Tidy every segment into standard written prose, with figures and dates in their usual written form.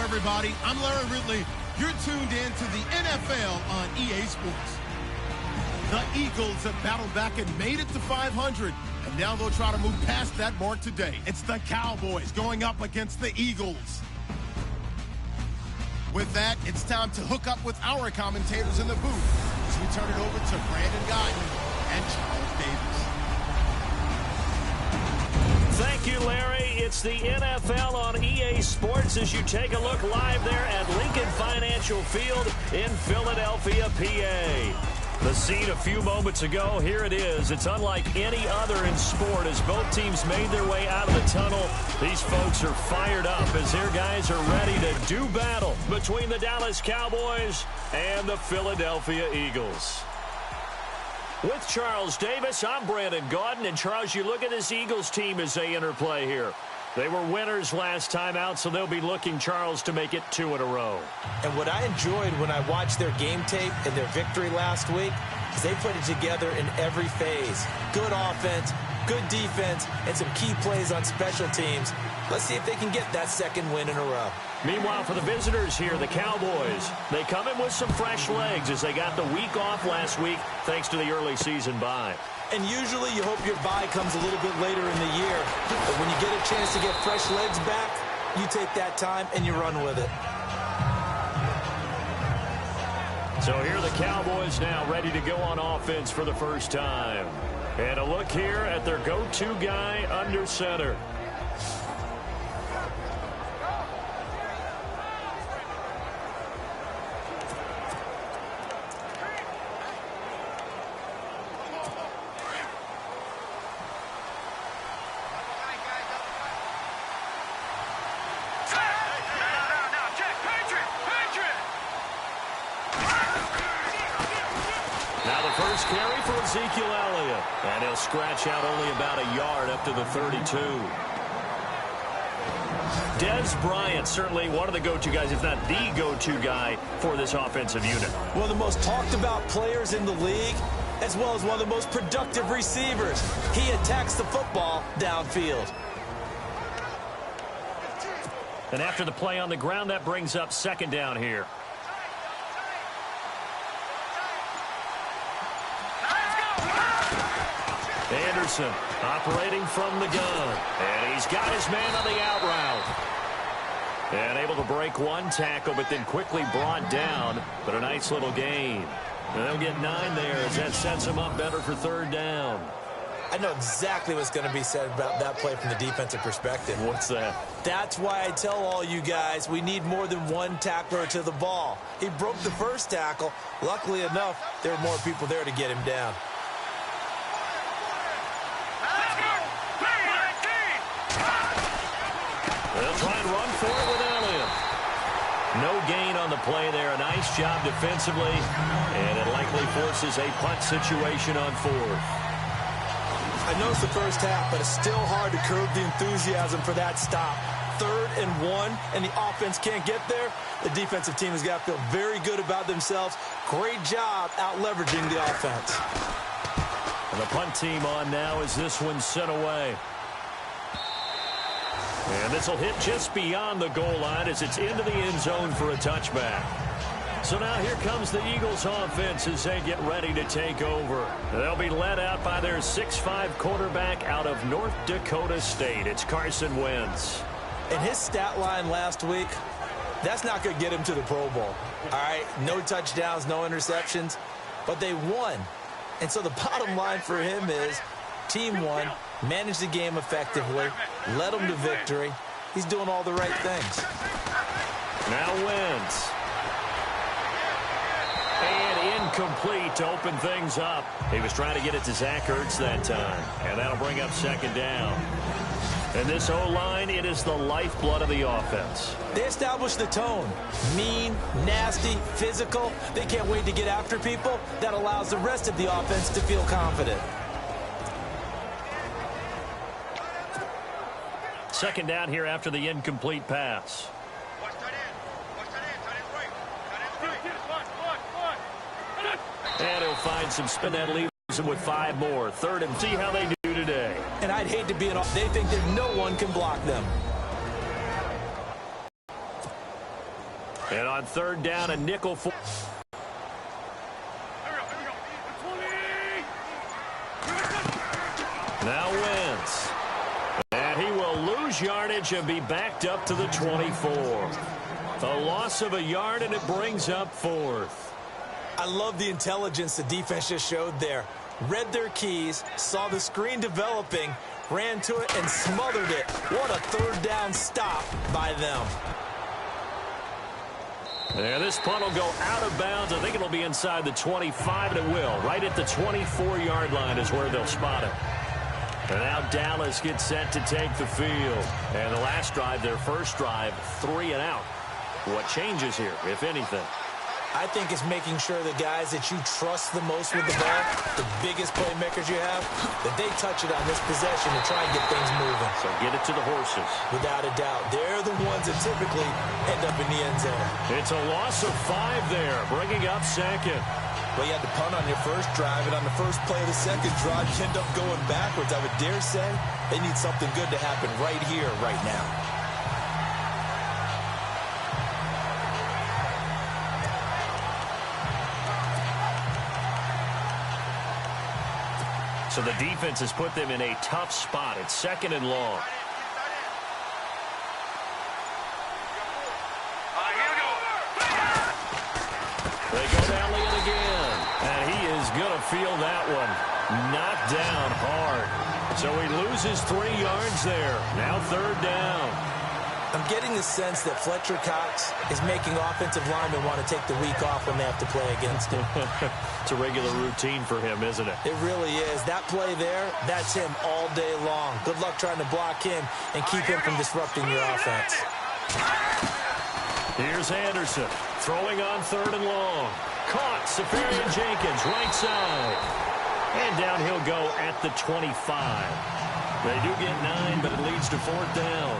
everybody. I'm Larry Ridley. You're tuned in to the NFL on EA Sports. The Eagles have battled back and made it to 500, and now they'll try to move past that mark today. It's the Cowboys going up against the Eagles. With that, it's time to hook up with our commentators in the booth as we turn it over to Brandon Guyton and Charles Davis. Thank you, Larry. It's the NFL on EA Sports as you take a look live there at Lincoln Financial Field in Philadelphia, PA. The scene a few moments ago, here it is. It's unlike any other in sport as both teams made their way out of the tunnel. These folks are fired up as their guys are ready to do battle between the Dallas Cowboys and the Philadelphia Eagles. With Charles Davis, I'm Brandon Guyton. And Charles, you look at this Eagles team as they interplay here. They were winners last time out, so they'll be looking, Charles, to make it 2 in a row. And what I enjoyed when I watched their game tape and their victory last week is they put it together in every phase. Good offense, good defense, and some key plays on special teams. Let's see if they can get that second win in a row. Meanwhile, for the visitors here, the Cowboys, they come in with some fresh legs as they got the week off last week thanks to the early season bye. And usually you hope your bye comes a little bit later in the year. But when you get a chance to get fresh legs back, you take that time and you run with it. So here are the Cowboys now ready to go on offense for the first time. And a look here at their go-to guy under center. Carry for Ezekiel Elliott, and he'll scratch out only about a yard up to the 32. Dez Bryant, certainly one of the go-to guys, if not the go-to guy for this offensive unit. One of the most talked about players in the league, as well as one of the most productive receivers. He attacks the football downfield. And after the play on the ground, that brings up second down here. Anderson operating from the gun. And he's got his man on the out route. And able to break one tackle, but then quickly brought down. But a nice little gain. And they'll get 9 there as that sets them up better for third down. I know exactly what's going to be said about that play from the defensive perspective. What's that? That's why I tell all you guys we need more than one tackler to the ball. He broke the first tackle. Luckily enough, there were more people there to get him down. They'll try and run for it with Elliott. No gain on the play there. A nice job defensively. And it likely forces a punt situation on 4th. I know it's the first half, but it's still hard to curb the enthusiasm for that stop. 3rd and 1, and the offense can't get there. The defensive team has got to feel very good about themselves. Great job out leveraging the offense. And the punt team on now as this one's sent away. And this will hit just beyond the goal line as it's into the end zone for a touchback. So now here comes the Eagles offense as they get ready to take over. They'll be led out by their 6'5" quarterback out of North Dakota State. It's Carson Wentz. And his stat line last week, that's not going to get him to the Pro Bowl. All right, no touchdowns, no interceptions, but they won. And so the bottom line for him is team won, managed the game effectively, led them to victory. He's doing all the right things. Now Wentz. And incomplete to open things up. He was trying to get it to Zach Ertz that time. And that'll bring up second down. And this O-line, it is the lifeblood of the offense. They established the tone. Mean, nasty, physical. They can't wait to get after people. That allows the rest of the offense to feel confident. Second down here after the incomplete pass. And he'll find some spin that leaves him with 5 more. Third and see how they do today. And I'd hate to be they think that no one can block them. And on third down, a nickel for... Now Wentz. And he will lose yardage and be backed up to the 24. A loss of a yard, and it brings up fourth. I love the intelligence the defense just showed there. Read their keys, saw the screen developing, ran to it, and smothered it. What a third down stop by them. And this punt will go out of bounds. I think it'll be inside the 25, and it will. Right at the 24-yard line is where they'll spot it. And now Dallas gets set to take the field. And the last drive, their first drive, 3 and out. What changes here, if anything? I think it's making sure the guys that you trust the most with the ball, the biggest playmakers you have, that they touch it on this possession to try and get things moving. So get it to the horses. Without a doubt. They're the ones that typically end up in the end zone. It's a loss of 5 there, bringing up second. Well, you had to punt on your first drive, and on the first play of the second drive, you end up going backwards. I would dare say they need something good to happen right here, right now. So the defense has put them in a tough spot. It's second and long. They go down Leon again. And he is going to feel that one. Knocked down hard. So he loses 3 yards there. Now third down. I'm getting the sense that Fletcher Cox is making offensive linemen want to take the week off when they have to play against him. It's a regular routine for him, isn't it? It really is. That play there, that's him all day long. Good luck trying to block him and keep him from disrupting your offense. Here's Anderson throwing on third and long. Caught. Safarian Jenkins, right side. And down he'll go at the 25. They do get 9, but it leads to fourth down.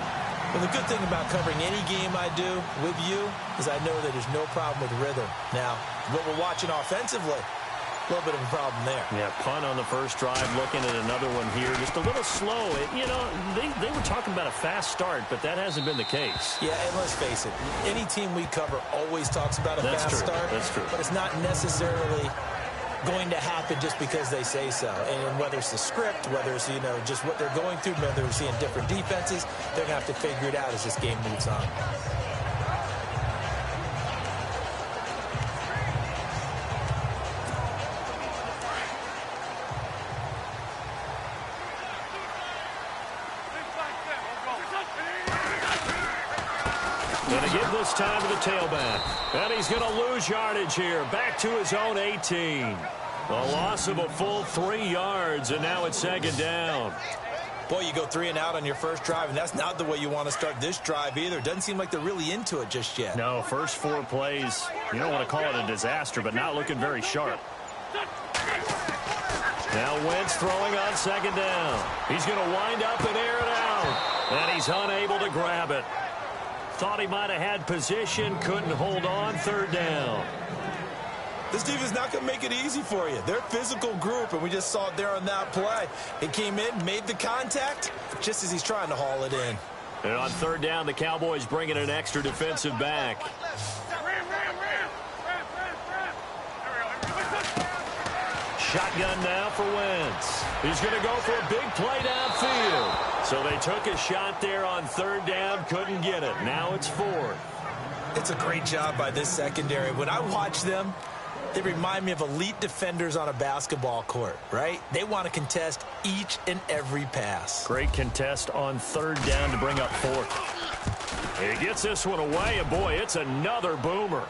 Well, the good thing about covering any game I do with you is I know that there's no problem with rhythm. Now, what we're watching offensively, a little bit of a problem there. Yeah, punt on the first drive, looking at another one here. Just a little slow. They were talking about a fast start, but that hasn't been the case. Yeah, and let's face it, any team we cover always talks about a fast start. That's true. But it's not necessarily going to happen just because they say so. And whether it's the script, whether it's, just what they're going through, whether they're seeing different defenses, they're going to have to figure it out as this game moves on. Going to give this time to the tailback. And he's going to lose yardage here. Back to his own 18. A loss of a full 3 yards, and now it's second down. Boy, you go 3 and out on your first drive, and that's not the way you want to start this drive either. Doesn't seem like they're really into it just yet. No, first 4 plays, you don't want to call it a disaster, but not looking very sharp. Now Wentz throwing on second down. He's going to wind up and air it out. And he's unable to grab it. Thought he might have had position, couldn't hold on, third down. This defense is not going to make it easy for you. They're a physical group, and we just saw it there on that play. He came in, made the contact, just as he's trying to haul it in. And on third down, the Cowboys bring in an extra defensive back. Shotgun now for Wentz. He's going to go for a big play downfield. So they took a shot there on third down, couldn't get it. Now it's fourth. It's a great job by this secondary. When I watch them, they remind me of elite defenders on a basketball court, right? They want to contest each and every pass. Great contest on third down to bring up fourth. He gets this one away, and boy, it's another boomer.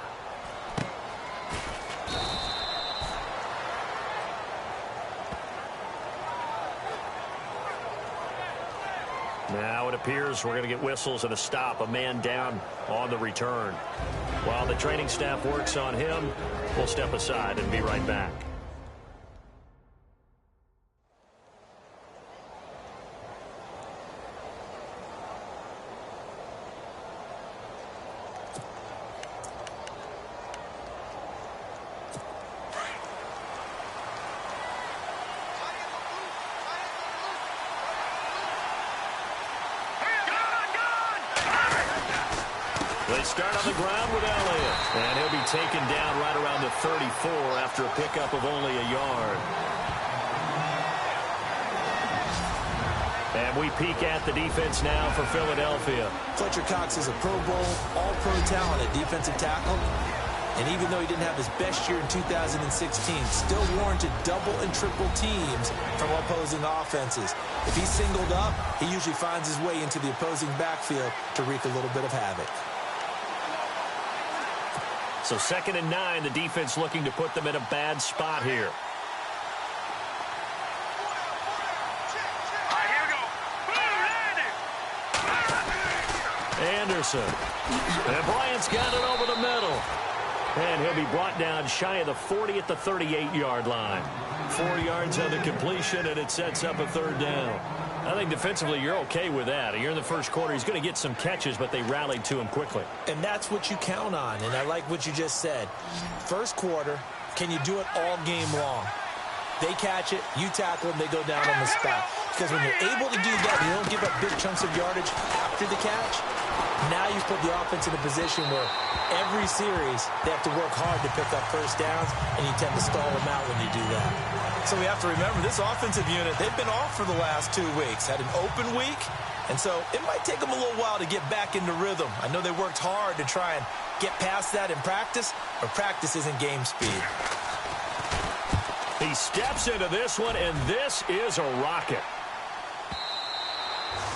Now it appears we're going to get whistles and a stop, a man down on the return. While the training staff works on him, we'll step aside and be right back. They start on the ground with Elliott. And he'll be taken down right around the 34 after a pickup of only a yard. And we peek at the defense now for Philadelphia. Fletcher Cox is a Pro Bowl, all-pro talent at defensive tackle. And even though he didn't have his best year in 2016, still warranted double and triple teams from opposing offenses. If he's singled up, he usually finds his way into the opposing backfield to wreak a little bit of havoc. So 2nd and 9, the defense looking to put them in a bad spot here. Anderson. And Bryant's got it over the middle. And he'll be brought down shy of the 40 at the 38-yard line. 4 yards on the completion, and it sets up a 3rd down. I think defensively you're okay with that. You're in the first quarter. He's going to get some catches, but they rallied to him quickly. And that's what you count on, and I like what you just said. First quarter, can you do it all game long? They catch it, you tackle them, they go down on the spot. Because when you're able to do that, you don't give up big chunks of yardage after the catch. Now you put the offense in a position where every series they have to work hard to pick up first downs, and you tend to stall them out when you do that. So we have to remember this offensive unit, they've been off for the last 2 weeks, had an open week, and so it might take them a little while to get back into rhythm. I know they worked hard to try and get past that in practice, but practice isn't game speed. He steps into this one, and this is a rocket.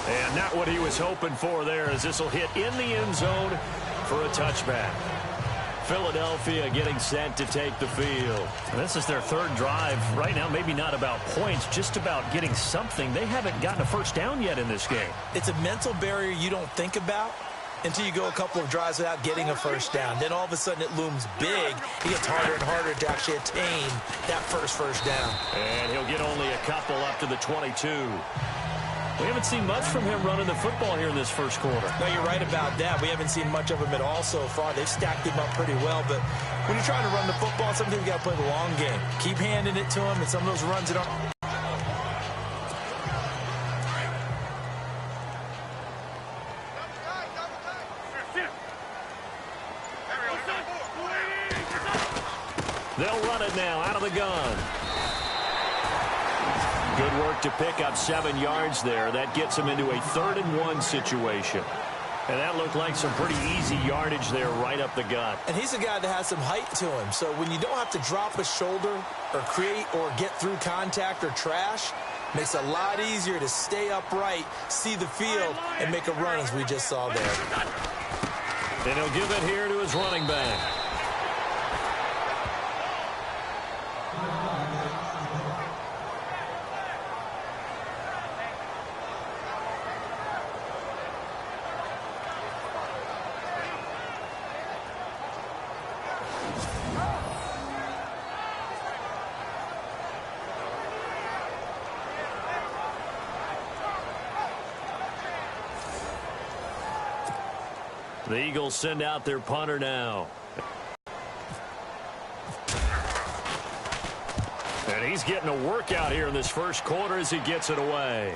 And not what he was hoping for there, as this will hit in the end zone for a touchback. Philadelphia getting set to take the field. And this is their 3rd drive. Right now, maybe not about points, just about getting something. They haven't gotten a first down yet in this game. It's a mental barrier you don't think about until you go a couple of drives without getting a first down. Then all of a sudden it looms big. It gets harder and harder to actually attain that first down. And he'll get only a couple up to the 22. We haven't seen much from him running the football here in this first quarter. No, you're right about that. We haven't seen much of him at all so far. They've stacked him up pretty well, but when you're trying to run the football, sometimes you got to play the long game. Keep handing it to him, and some of those runs that aren't. They'll run it now out of the gun. Good work to pick up 7 yards there. That gets him into a 3rd and 1 situation. And that looked like some pretty easy yardage there right up the gut. And he's a guy that has some height to him. So when you don't have to drop a shoulder or create or get through contact or trash, makes it a lot easier to stay upright, see the field, and make a run as we just saw there. And he'll give it here to his running back. The Eagles send out their punter now. And he's getting a workout here in this first quarter as he gets it away.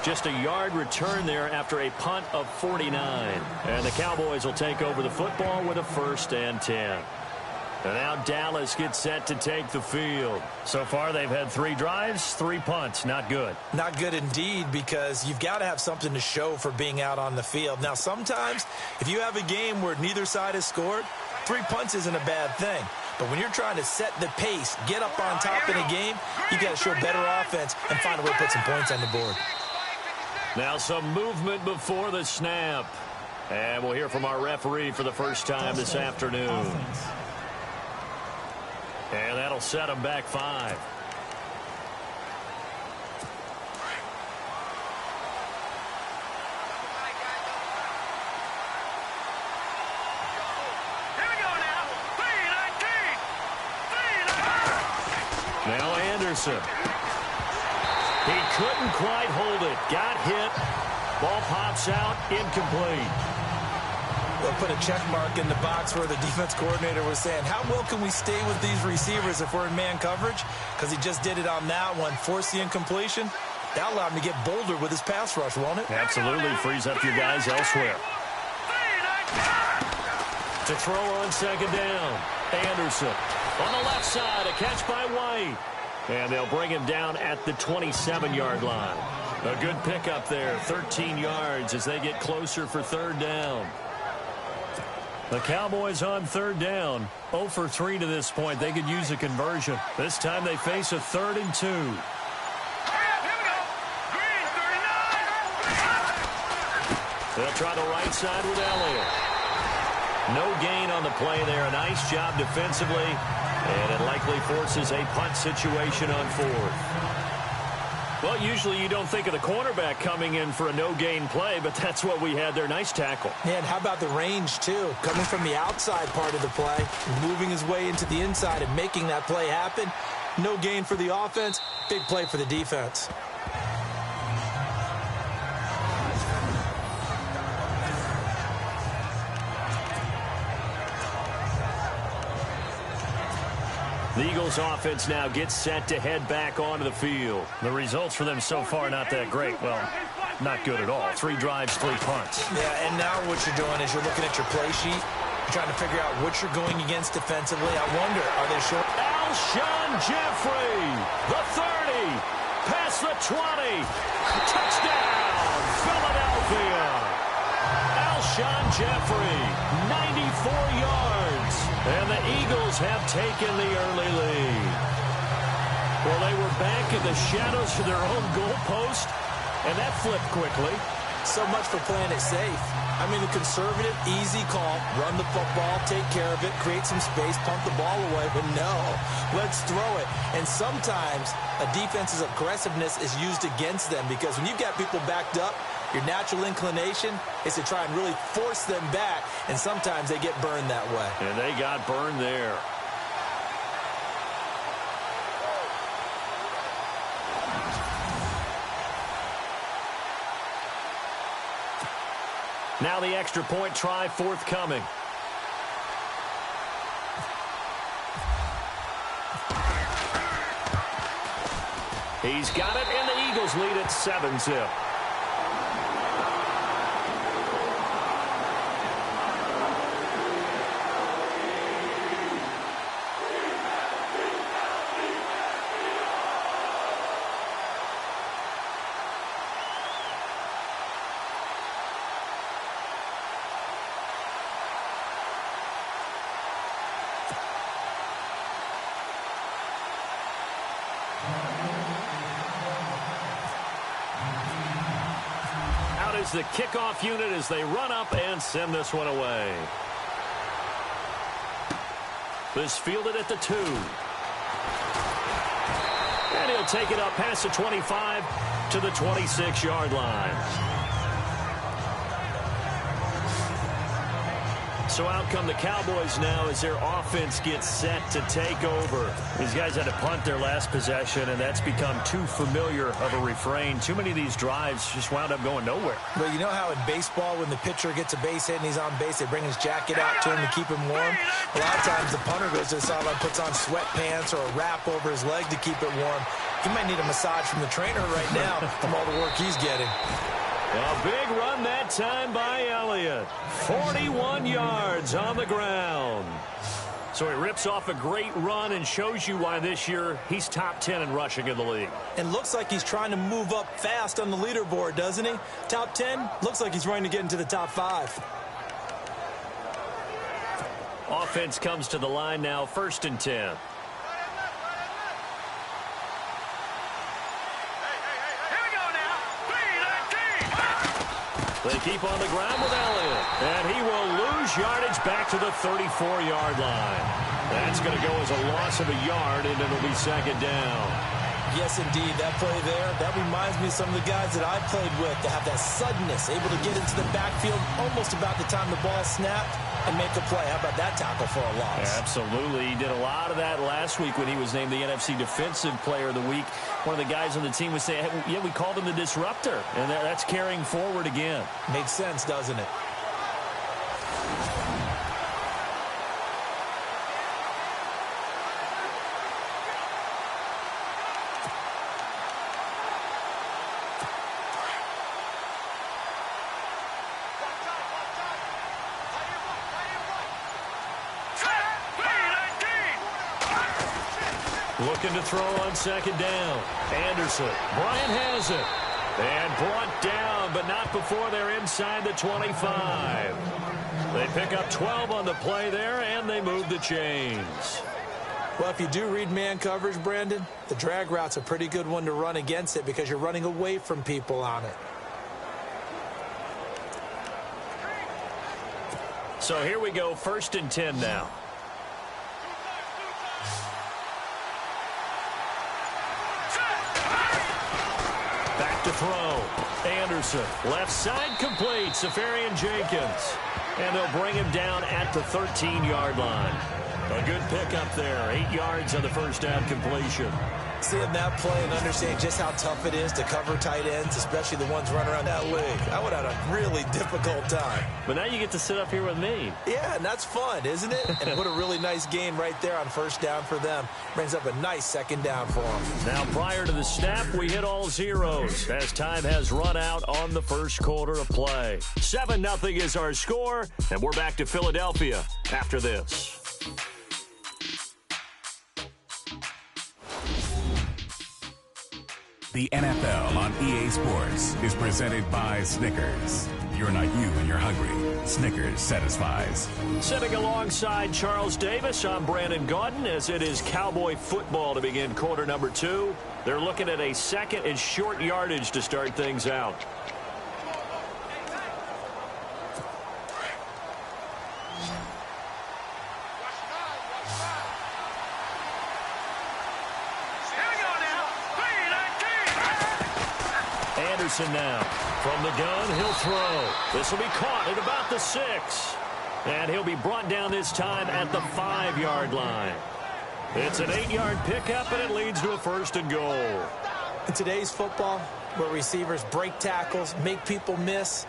Just a yard return there after a punt of 49. And the Cowboys will take over the football with a 1st and 10. And now Dallas gets set to take the field. So far, they've had 3 drives, 3 punts. Not good. Not good indeed, because you've got to have something to show for being out on the field. Now, sometimes, if you have a game where neither side has scored, 3 punts isn't a bad thing. But when you're trying to set the pace, get up on top in a game, you got to show better offense and find a way to put some points on the board. Now some movement before the snap. And we'll hear from our referee for the first time this afternoon. And that'll set them back 5. Now Anderson. He couldn't quite hold it. Got hit. Ball pops out. Incomplete. They'll put a check mark in the box where the defense coordinator was saying, how well can we stay with these receivers if we're in man coverage? Because he just did it on that one. Force the incompletion. That'll allow him to get bolder with his pass rush, won't it? Absolutely. Frees up your guys elsewhere. To throw on second down. Anderson on the left side. A catch by White. And they'll bring him down at the 27-yard line. A good pickup there. 13 yards as they get closer for third down. The Cowboys on third down. 0 for 3 to this point. They could use a conversion. This time they face a 3rd and 2. They'll try the right side with Elliott. No gain on the play there. A nice job defensively. And it likely forces a punt situation on 4th. Well, usually you don't think of the cornerback coming in for a no-gain play, but that's what we had there. Nice tackle. And how about the range, too? Coming from the outside part of the play, moving his way into the inside and making that play happen. No gain for the offense, big play for the defense. The Eagles offense now gets set to head back onto the field. The results for them so far not that great. Well, not good at all. 3 drives, 3 punts. Yeah, and now what you're doing is you're looking at your play sheet. You're trying to figure out what you're going against defensively. I wonder, are they short? Alshon Jeffrey, the 30, past the 20. Touchdown, Philadelphia. Alshon Jeffrey, 94 yards. And the Eagles have taken the early lead. Well, they were back in the shadows of their own goalpost, and that flipped quickly. So much for playing it safe. I mean, a conservative, easy call, run the football, take care of it, create some space, pump the ball away, but no, let's throw it. And sometimes a defense's aggressiveness is used against them because when you've got people backed up, your natural inclination is to try and really force them back, and sometimes they get burned that way. And they got burned there. Now the extra point try forthcoming. He's got it, and the Eagles lead at 7-zip. The kickoff unit as they run up and send this one away. This fielded at the 2. And he'll take it up past the 25 to the 26-yard line. So out come the Cowboys now as their offense gets set to take over. These guys had to punt their last possession, and that's become too familiar of a refrain. Too many of these drives just wound up going nowhere. Well, you know how in baseball when the pitcher gets a base hit and he's on base, they bring his jacket out to him to keep him warm? A lot of times the punter goes to the sideline, puts on sweatpants or a wrap over his leg to keep it warm. He might need a massage from the trainer right now from all the work he's getting. A big run that time by Elliott. 41 yards on the ground. So he rips off a great run and shows you why this year he's top 10 in rushing in the league. And looks like he's trying to move up fast on the leaderboard, doesn't he? Top 10, looks like he's running to get into the top 5. Offense comes to the line now, 1st and 10. They keep on the ground with Elliott. And he will lose yardage back to the 34-yard line. That's going to go as a loss of a yard, and it'll be 2nd down. Yes, indeed. That play there, that reminds me of some of the guys that I played with to have that suddenness, able to get into the backfield almost about the time the ball snapped and make a play. How about that tackle for a loss? Yeah, absolutely. He did a lot of that last week when he was named the NFC Defensive Player of the Week. One of the guys on the team was saying, hey, yeah, we called him the disruptor, and that's carrying forward again. Makes sense, doesn't it? Looking to throw on second down. Anderson. Bryant has it. And brought down, but not before they're inside the 25. They pick up 12 on the play there, and they move the chains. Well, if you do read man coverage, Brandon, the drag route's a pretty good one to run against it because you're running away from people on it. So here we go, 1st and 10 now. Back to throw. Anderson, left side complete. Safarian Jenkins. And they'll bring him down at the 13-yard line. A good pickup there. 8 yards on the first down completion. Seeing that play and understanding just how tough it is to cover tight ends, especially the ones running around that league, I would have had a really difficult time. But now you get to sit up here with me. Yeah, and that's fun, isn't it? And what a really nice game right there on first down for them. Brings up a nice second down for them. Now, prior to the snap, we hit all zeros as time has run out on the first quarter of play. 7-0 is our score, and we're back to Philadelphia after this. The NFL on EA Sports is presented by Snickers. You're not you when you're hungry. Snickers satisfies. Sitting alongside Charles Davis, I'm Brandon Gaudin as it is Cowboy football to begin quarter number 2. They're looking at a second and short yardage to start things out. Anderson now. From the gun, he'll throw. This will be caught at about the 6. And he'll be brought down this time at the 5-yard line. It's an 8-yard pickup, and it leads to a 1st and goal. In today's football, where receivers break tackles, make people miss,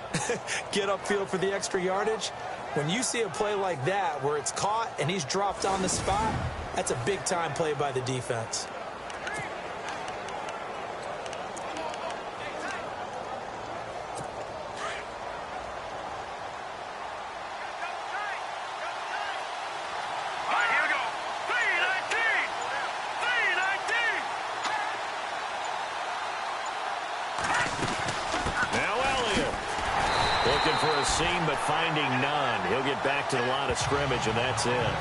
get upfield for the extra yardage, when you see a play like that where it's caught and he's dropped on the spot, that's a big-time play by the defense. Looking for a seam, but finding none. He'll get back to the line of scrimmage, and that's it.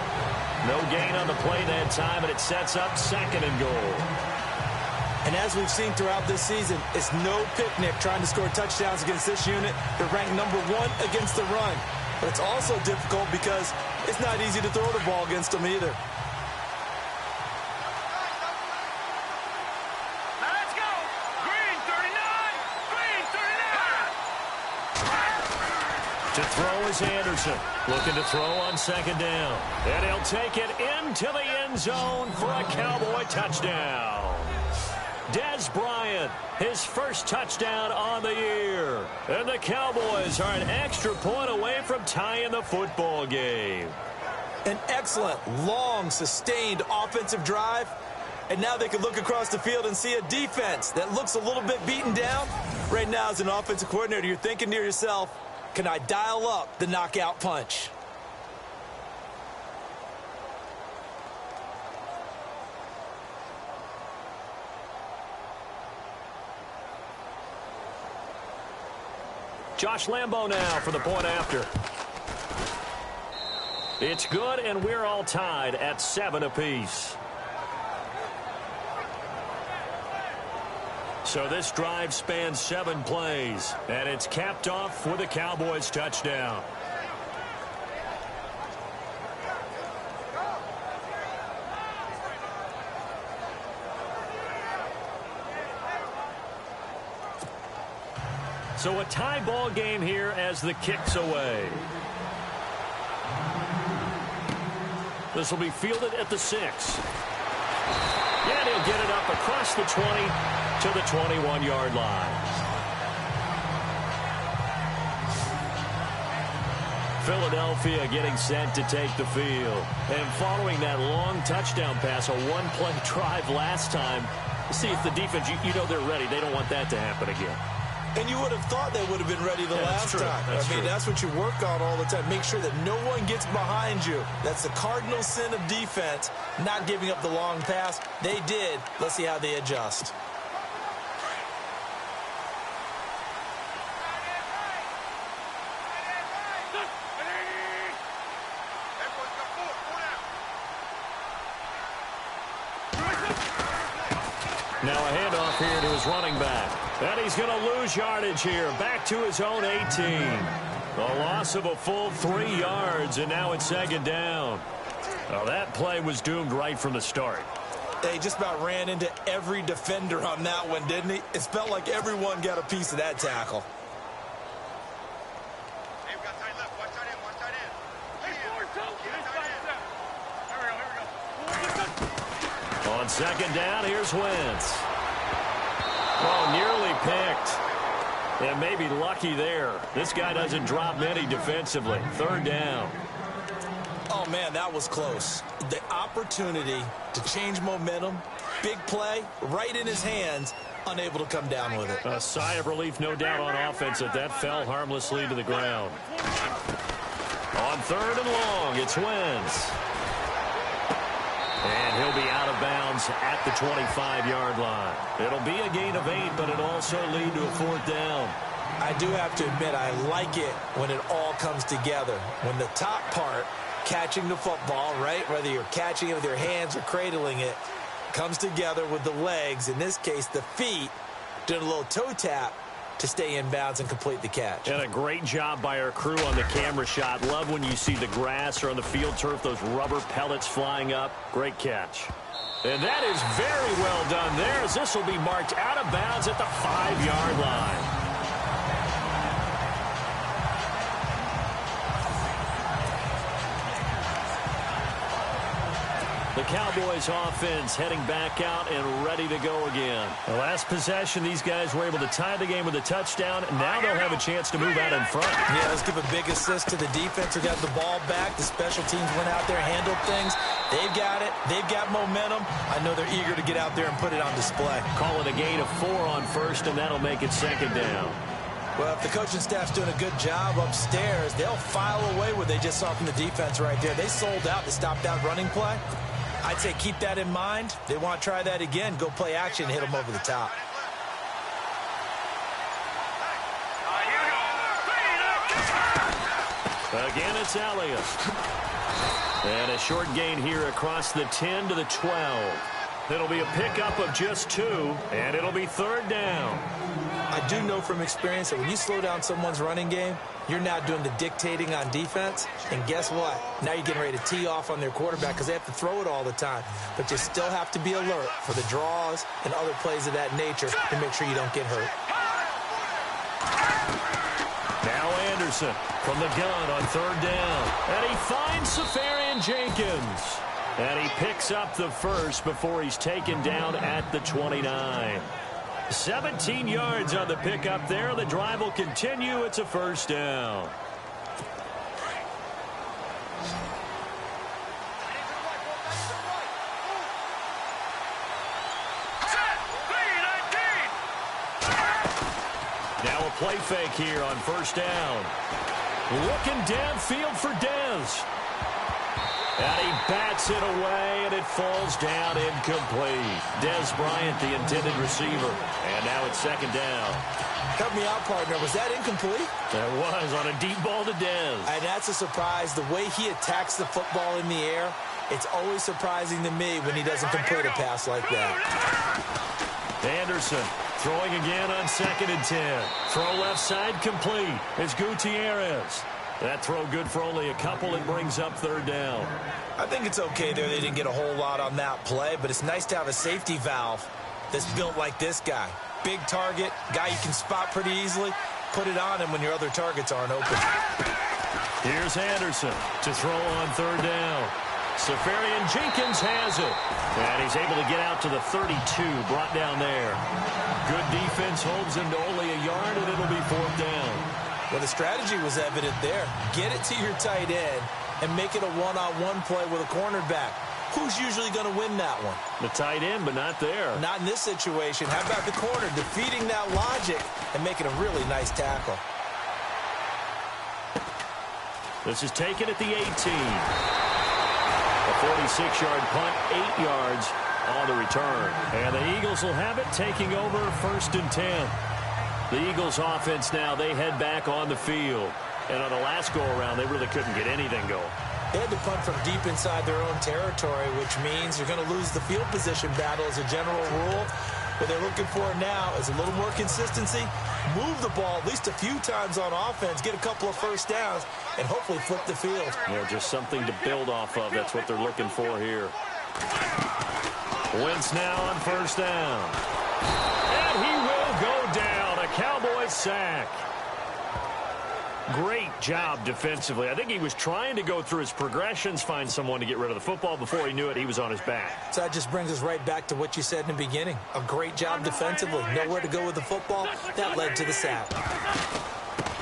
No gain on the play that time, and it sets up 2nd and goal. And as we've seen throughout this season, it's no picnic trying to score touchdowns against this unit. They're ranked number 1 against the run. But it's also difficult because it's not easy to throw the ball against them either. To throw is Anderson. Looking to throw on 2nd down. And he'll take it into the end zone for a Cowboy touchdown. Dez Bryant, his first touchdown on the year. And the Cowboys are an extra point away from tying the football game. An excellent, long, sustained offensive drive. And now they can look across the field and see a defense that looks a little bit beaten down. Right now, as an offensive coordinator, you're thinking to yourself, can I dial up the knockout punch? Josh Lambo now for the point after. It's good, and we're all tied at 7 apiece. So this drive spans 7 plays, and it's capped off with a Cowboys touchdown. So a tie ball game here as the kick's away. This will be fielded at the 6. And he'll get it up across the 20 to the 21-yard line. Philadelphia getting set to take the field. And following that long touchdown pass, a one-play drive last time, see if the defense, you know they're ready. They don't want that to happen again. And you would have thought they would have been ready the last time. I mean, that's what you work on all the time. Make sure that no one gets behind you. That's the cardinal sin of defense, not giving up the long pass. They did. Let's see how they adjust. Now a handoff here to his running back. And he's going to lose yardage here. Back to his own 18. A loss of a full 3 yards, and now it's second down. Well, that play was doomed right from the start. They just about ran into every defender on that one, didn't he? It felt like everyone got a piece of that tackle. Hey, we got tight left. Watch tight end. Watch tight end. On second down, here's Wentz. Oh, nearly picked. And maybe lucky there. This guy doesn't drop many defensively. Third down. Oh, man, that was close. The opportunity to change momentum, big play, right in his hands, unable to come down with it. A sigh of relief, no doubt, on offense that fell harmlessly to the ground. On third and long, it's Wentz. And he'll be out of bounds at the 25-yard line. It'll be a gain of 8, but it'll also lead to a fourth down. I do have to admit, I like it when it all comes together. When the top part, catching the football, right, whether you're catching it with your hands or cradling it, comes together with the legs, in this case the feet, doing a little toe tap to stay in bounds and complete the catch. And a great job by our crew on the camera shot. Love when you see the grass or on the field turf, those rubber pellets flying up. Great catch. And that is very well done there, as this will be marked out of bounds at the 5-yard line. The Cowboys offense heading back out and ready to go again. The last possession, these guys were able to tie the game with a touchdown. Now they'll have a chance to move out in front. Yeah, let's give a big assist to the defense who got the ball back. The special teams went out there, handled things. They've got it. They've got momentum. I know they're eager to get out there and put it on display. Call it a gain of 4 on first, and that'll make it second down. Well, if the coaching staff's doing a good job upstairs, they'll file away what they just saw from the defense right there. They sold out to stop that running play. I'd say keep that in mind. They want to try that again. Go play action, hit them over the top. Again, it's Elliott. And a short gain here across the 10 to the 12. It'll be a pickup of just 2, and it'll be third down. I do know from experience that when you slow down someone's running game, you're now doing the dictating on defense. And guess what? Now you're getting ready to tee off on their quarterback because they have to throw it all the time. But you still have to be alert for the draws and other plays of that nature to make sure you don't get hurt. Now Anderson from the gun on third down. And he finds Safarian Jenkins. And he picks up the first before he's taken down at the 29. 17 yards on the pickup there. The drive will continue. It's a first down. Now a play fake here on first down. Looking downfield for Dez. And he bats it away, and it falls down incomplete. Dez Bryant, the intended receiver. And now it's second down. Help me out, partner. Was that incomplete? That was on a deep ball to Dez. And that's a surprise. The way he attacks the football in the air, it's always surprising to me when he doesn't complete a pass like that. Anderson throwing again on second and 10. Throw left side complete. It's Gutierrez. That throw good for only a couple. It brings up third down. I think it's okay there. They didn't get a whole lot on that play, but it's nice to have a safety valve that's built like this guy. Big target, guy you can spot pretty easily. Put it on him when your other targets aren't open. Here's Anderson to throw on third down. Safarian Jenkins has it. And he's able to get out to the 32, brought down there. Good defense holds him to only a yard, and it'll be fourth down. Well, the strategy was evident there. Get it to your tight end and make it a one-on-one play with a cornerback. who's usually going to win that one? The tight end, but not there. Not in this situation. How about the corner defeating that logic and making a really nice tackle? This is taken at the 18. A 46-yard punt, 8 yards on the return. And the Eagles will have it, taking over 1st and 10. The Eagles offense now, they head back on the field. And on the last go-around, they really couldn't get anything going. They had to punt from deep inside their own territory, which means you're going to lose the field position battle as a general rule. What they're looking for now is a little more consistency, move the ball at least a few times on offense, get a couple of first downs, and hopefully flip the field. Yeah, just something to build off of. That's what they're looking for here. Wentz now on 1st down. And he will go down. A Cowboys sack. Great job defensively. I think he was trying to go through his progressions, find someone to get rid of the football. Before he knew it, he was on his back. So that just brings us right back to what you said in the beginning. A great job defensively. Nowhere to go with the football. That led to the sack.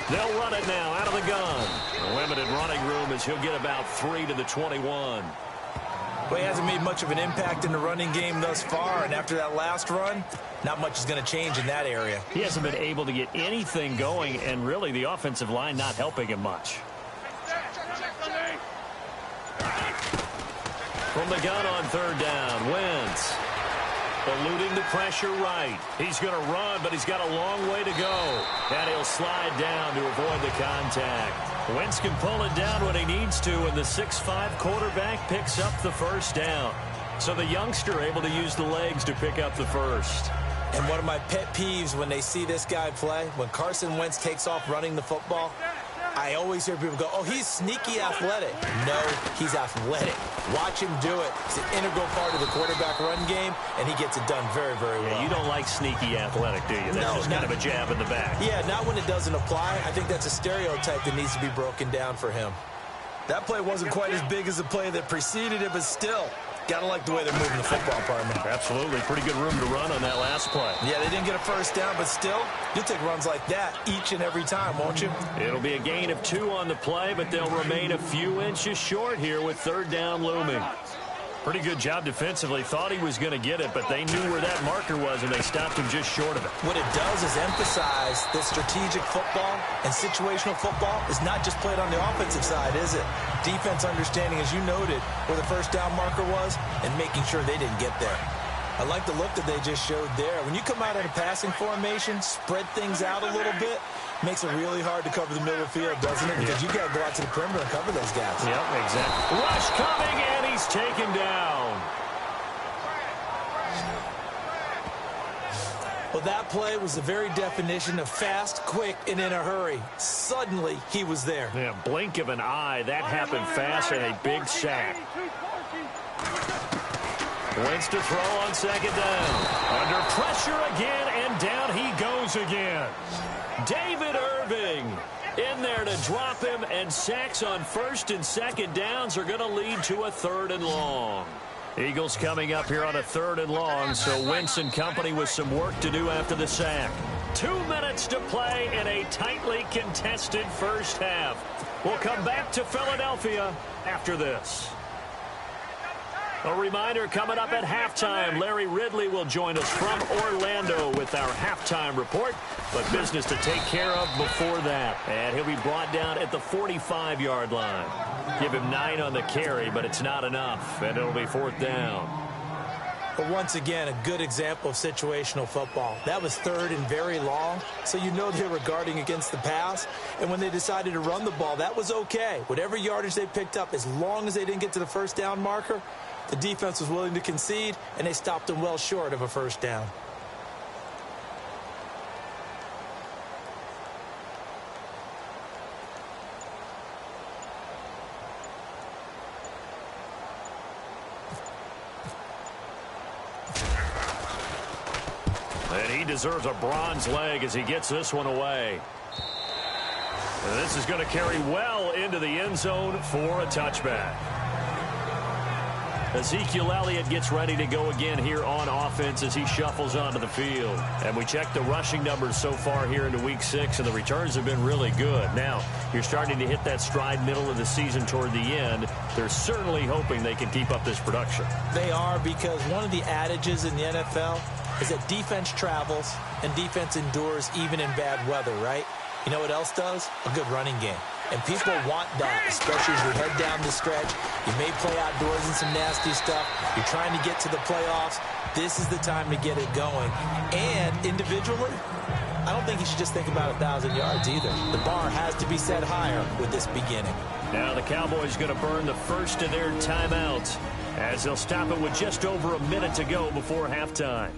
They'll run it now out of the gun. A limited running room as he'll get about 3 to the 21. Well, he hasn't made much of an impact in the running game thus far, and after that last run, not much is going to change in that area. He hasn't been able to get anything going, and really the offensive line not helping him much. From the gun on 3rd down, Wentz. Eluding the pressure right. He's going to run, but he's got a long way to go. And he'll slide down to avoid the contact. Wentz can pull it down when he needs to, and the 6'5" quarterback picks up the 1st down. So the youngster able to use the legs to pick up the 1st. And one of my pet peeves when they see this guy play, when Carson Wentz takes off running the football, I always hear people go, oh, he's sneaky athletic. No, he's athletic. Watch him do it. It's an integral part of the quarterback run game, and he gets it done very, very well. Yeah, you don't like sneaky athletic, do you? That's just kind of a jab in the back. Yeah, not when it doesn't apply. I think that's a stereotype that needs to be broken down for him. That play wasn't quite as big as the play that preceded it, but still, gotta like the way they're moving the football, partner. Absolutely. Pretty good room to run on that last play. Yeah, they didn't get a 1st down, but still, you'll take runs like that each and every time, won't you? It'll be a gain of 2 on the play, but they'll remain a few inches short here with 3rd down looming. Pretty good job defensively. Thought he was going to get it, but they knew where that marker was, and they stopped him just short of it. What it does is emphasize that strategic football and situational football is not just played on the offensive side, is it? Defense understanding, as you noted, where the 1st down marker was and making sure they didn't get there. I like the look that they just showed there. When you come out in a passing formation, spread things out a little bit, makes it really hard to cover the middle of the field, doesn't it? Because you've got to go out to the perimeter and cover those guys. Yep, exactly. Rush coming, and he's taken down. Well, that play was the very definition of fast, quick, and in a hurry. Suddenly, he was there. Yeah, blink of an eye. That happened fast, and a big sack. Wentz to throw on 2nd down. Under pressure again, and down he goes again. David Irving in there to drop him, and sacks on 1st and 2nd downs are going to lead to a 3rd and long. Eagles coming up here on a 3rd and long, so Wentz and company with some work to do after the sack. 2 minutes to play in a tightly contested 1st half. We'll come back to Philadelphia after this. A reminder, coming up at halftime, Larry Ridley will join us from Orlando with our halftime report, but business to take care of before that. And he'll be brought down at the 45-yard line. Give him 9 on the carry, but it's not enough, and it'll be 4th down. But once again, a good example of situational football. That was 3rd and very long, so you know they were guarding against the pass. And when they decided to run the ball, that was okay. Whatever yardage they picked up, as long as they didn't get to the 1st down marker, the defense was willing to concede, and they stopped them well short of a 1st down. And he deserves a bronze leg as he gets this one away. And this is going to carry well into the end zone for a touchback. Ezekiel Elliott gets ready to go again here on offense as he shuffles onto the field. And we check the rushing numbers so far here into Week 6, and the returns have been really good. Now, you're starting to hit that stride middle of the season toward the end. They're certainly hoping they can keep up this production. They are, because one of the adages in the NFL is that defense travels and defense endures even in bad weather, right? You know what else does? A good running game. And people want that, especially as you head down the stretch. You may play outdoors in some nasty stuff. You're trying to get to the playoffs. This is the time to get it going. And individually, I don't think you should just think about 1,000 yards either. The bar has to be set higher with this beginning. Now the Cowboys going to burn the first of their timeouts as they'll stop it with just over a minute to go before halftime.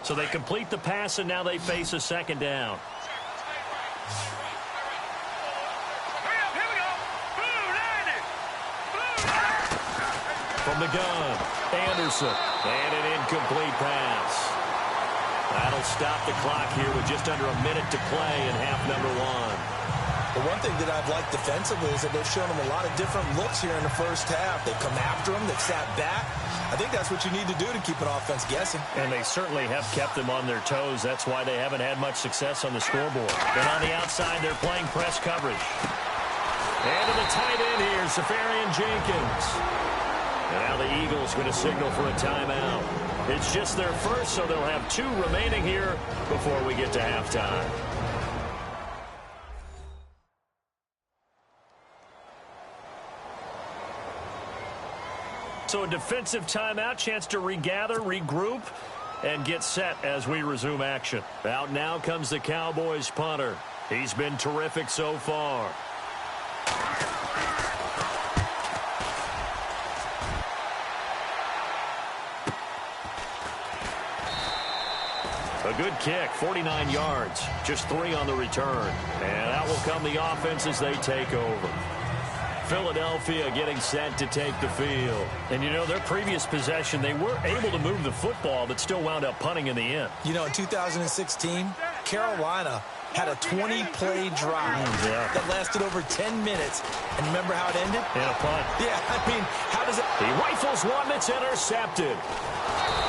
So they complete the pass, and now they face a second down. From the gun, Anderson, and an incomplete pass. That'll stop the clock here with just under a minute to play in half number one. The one thing that I've liked defensively is that they've shown them a lot of different looks here in the first half. They've come after them. They've sat back. I think that's what you need to do to keep an offense guessing. And they certainly have kept them on their toes. That's why they haven't had much success on the scoreboard. And on the outside, they're playing press coverage. And to the tight end here, Safarian Jenkins. And now the Eagles going to signal for a timeout. It's just their first, so they'll have 2 remaining here before we get to halftime. So a defensive timeout, chance to regather, regroup, and get set as we resume action. Out now comes the Cowboys punter. He's been terrific so far. A good kick, 49 yards, just 3 on the return. And out will come the offense as they take over. Philadelphia getting set to take the field. And, you know, their previous possession, they were able to move the football, but still wound up punting in the end. You know, in 2016, Carolina had a 20-play drive that lasted over 10 minutes. And remember how it ended? In a punt. Yeah, I mean, how does it... He rifles one that's intercepted.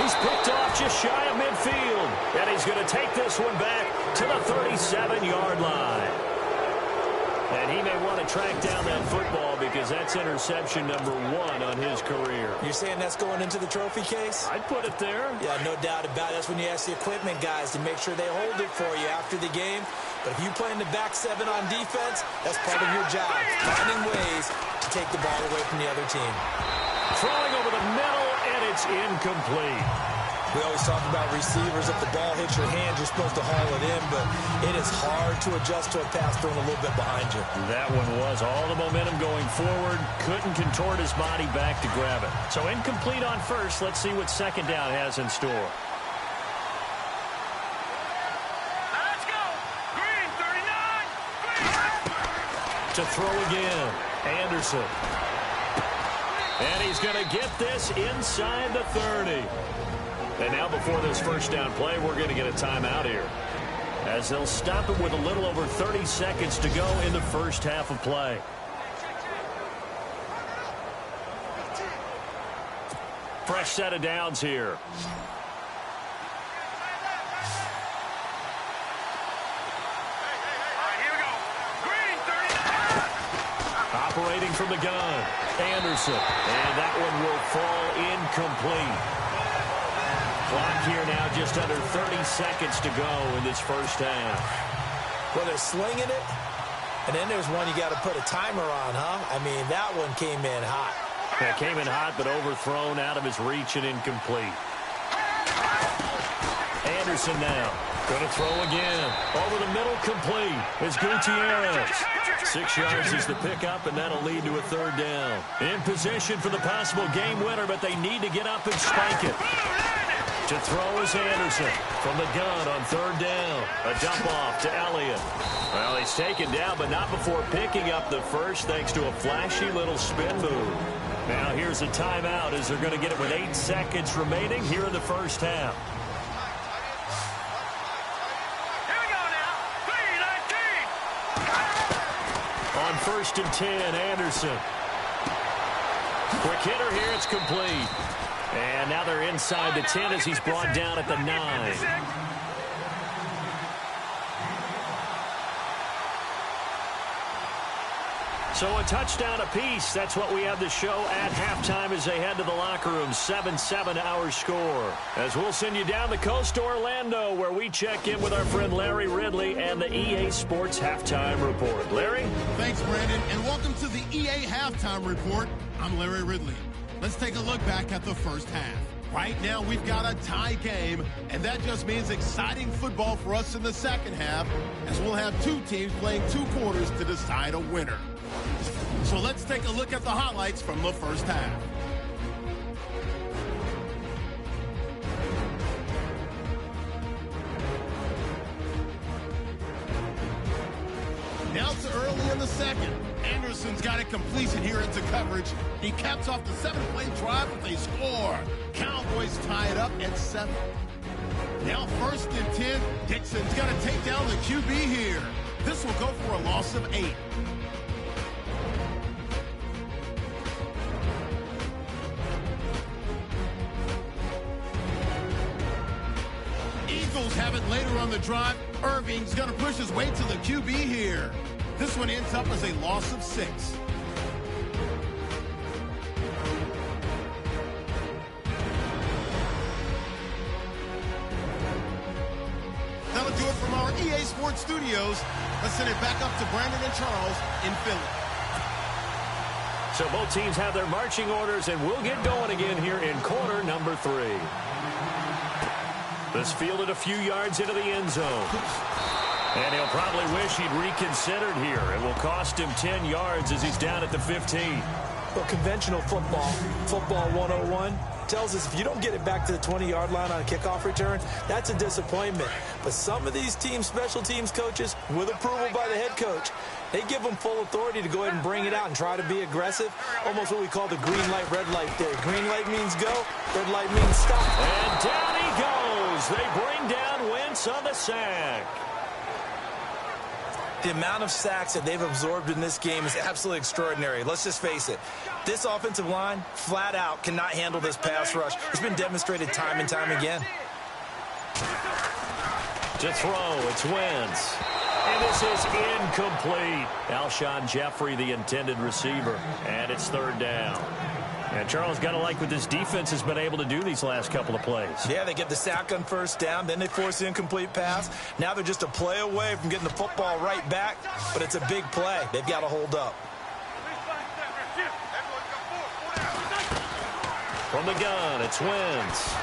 He's picked off just shy of midfield. And he's going to take this one back to the 37-yard line. And he may want to track down that football because that's interception number 1 on his career. You're saying that's going into the trophy case? I'd put it there. Yeah, no doubt about it. That's when you ask the equipment guys to make sure they hold it for you after the game. But if you play in the back 7 on defense, that's part of your job, finding ways to take the ball away from the other team. Throwing over the middle, and it's incomplete. We always talk about receivers. If the ball hits your hand, you're supposed to haul it in, but it is hard to adjust to a pass thrown a little bit behind you. That one was all the momentum going forward. Couldn't contort his body back to grab it. So incomplete on first. Let's see what second down has in store. Let's go. Green, 39. To throw again. Anderson. And he's going to get this inside the 30. And now before this first down play, we're going to get a timeout here, as they'll stop it with a little over 30 seconds to go in the first half of play. Fresh set of downs here. Operating from the gun, Anderson. And that one will fall incomplete. Clock here now, just under 30 seconds to go in this first half. Well, they're slinging it, and then there's one you got to put a timer on, huh? I mean, that one came in hot. Yeah, it came in hot, but overthrown, out of his reach and incomplete. Anderson now, going to throw again. Over the middle, complete. It's Gutierrez. 6 yards is the pickup, and that'll lead to a third down. In position for the possible game winner, but they need to get up and spike it. To throw is Anderson from the gun on third down. A dump off to Elliott. Well, he's taken down, but not before picking up the first, thanks to a flashy little spin move. Now here's a timeout as they're going to get it with 8 seconds remaining here in the first half. 1st and 10, Anderson. Quick hitter here, it's complete. And now they're inside the 10 as he's brought down at the 9. So a touchdown apiece. That's what we have to show at halftime as they head to the locker room. 7-7 our score. As we'll send you down the coast to Orlando, where we check in with our friend Larry Ridley and the EA Sports Halftime Report. Larry? Thanks, Brandon, and welcome to the EA Halftime Report. I'm Larry Ridley. Let's take a look back at the first half. Right now, we've got a tie game, and that just means exciting football for us in the second half, as we'll have two teams playing 2 quarters to decide a winner. So let's take a look at the highlights from the first half. Now to early in the second. Anderson's got a completion here into coverage. He caps off the 7-play drive with a score. Cowboys tie it up at 7. Now 1st and 10. Dixon's got to take down the QB here. This will go for a loss of 8. Eagles have it later on the drive. Irving's going to push his way to the QB here. This one ends up as a loss of 6. That'll do it from our EA Sports Studios. Let's send it back up to Brandon and Charles in Philly. So both teams have their marching orders, and we'll get going again here in quarter number 3. This fielded a few yards into the end zone. And he'll probably wish he'd reconsidered here. It will cost him 10 yards as he's down at the 15. Well, conventional football 101, tells us if you don't get it back to the 20-yard line on a kickoff return, that's a disappointment. But some of these special teams coaches, with approval by the head coach, they give them full authority to go ahead and bring it out and try to be aggressive. Almost what we call the green light, red light theory. Green light means go, red light means stop. And down he goes. They bring down Wentz on the sack. The amount of sacks that they've absorbed in this game is absolutely extraordinary. Let's just face it. This offensive line, flat out, cannot handle this pass rush. It's been demonstrated time and time again. To throw, it's Wentz. And this is incomplete. Alshon Jeffrey, the intended receiver. And it's 3rd down. And Charles, got to like what this defense has been able to do these last couple of plays. Yeah, they get the sack on 1st down, then they force the incomplete pass. Now they're just a play away from getting the football right back, but it's a big play. They've got to hold up. From the gun, it's Wentz.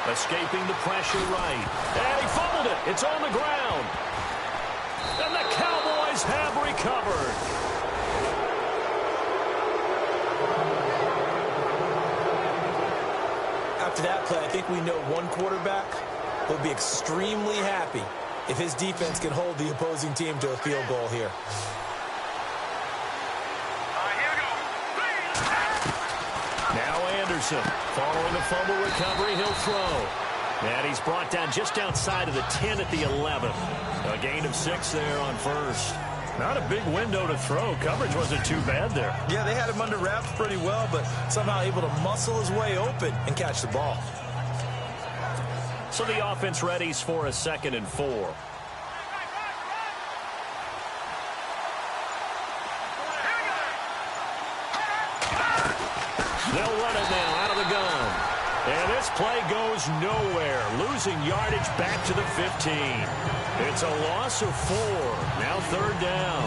Escaping the pressure right. And he fumbled it. It's on the ground. And the Cowboys have recovered. After that play, I think we know one quarterback will be extremely happy if his defense can hold the opposing team to a field goal here. Now Anderson, following the fumble recovery, he'll throw. And he's brought down just outside of the 10 at the 11. A gain of 6 there on 1st. Not a big window to throw. Coverage wasn't too bad there. Yeah, they had him under wraps pretty well, but somehow able to muscle his way open and catch the ball. So the offense readies for a 2nd and 4. They'll run it now out of the gun. And this play goes nowhere. Losing yardage back to the 15. It's a loss of 4. Now 3rd down.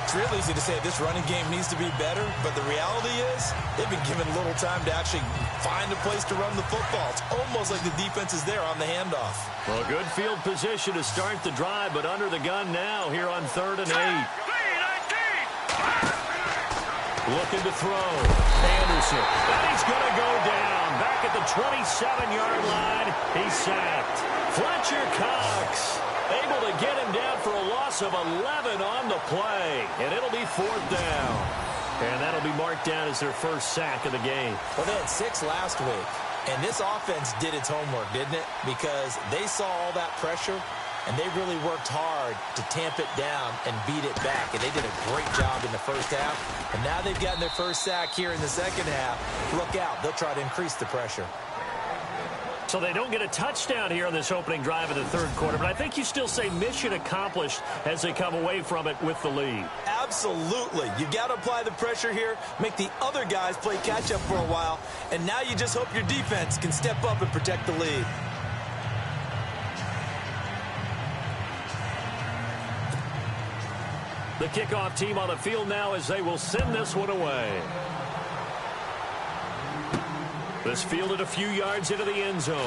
It's real easy to say this running game needs to be better, but the reality is they've been given little time to actually find a place to run the football. It's almost like the defense is there on the handoff. Well, good field position to start the drive, but under the gun now here on 3rd and 8. Looking to throw. Anderson. And he's going to go down. Back at the 27-yard line. He's sacked. Fletcher Cox able to get him down for a loss of 11 on the play. And it'll be 4th down. And that'll be marked down as their first sack of the game. Well, they had 6 last week. And this offense did its homework, didn't it? Because they saw all that pressure, and they really worked hard to tamp it down and beat it back, and they did a great job in the first half. And now they've gotten their first sack here in the second half. Look out. They'll try to increase the pressure. So they don't get a touchdown here on this opening drive of the third quarter, but I think you still say mission accomplished as they come away from it with the lead. Absolutely. You got to apply the pressure here, make the other guys play catch-up for a while, and now you just hope your defense can step up and protect the lead. The kickoff team on the field now as they will send this one away. This fielded a few yards into the end zone.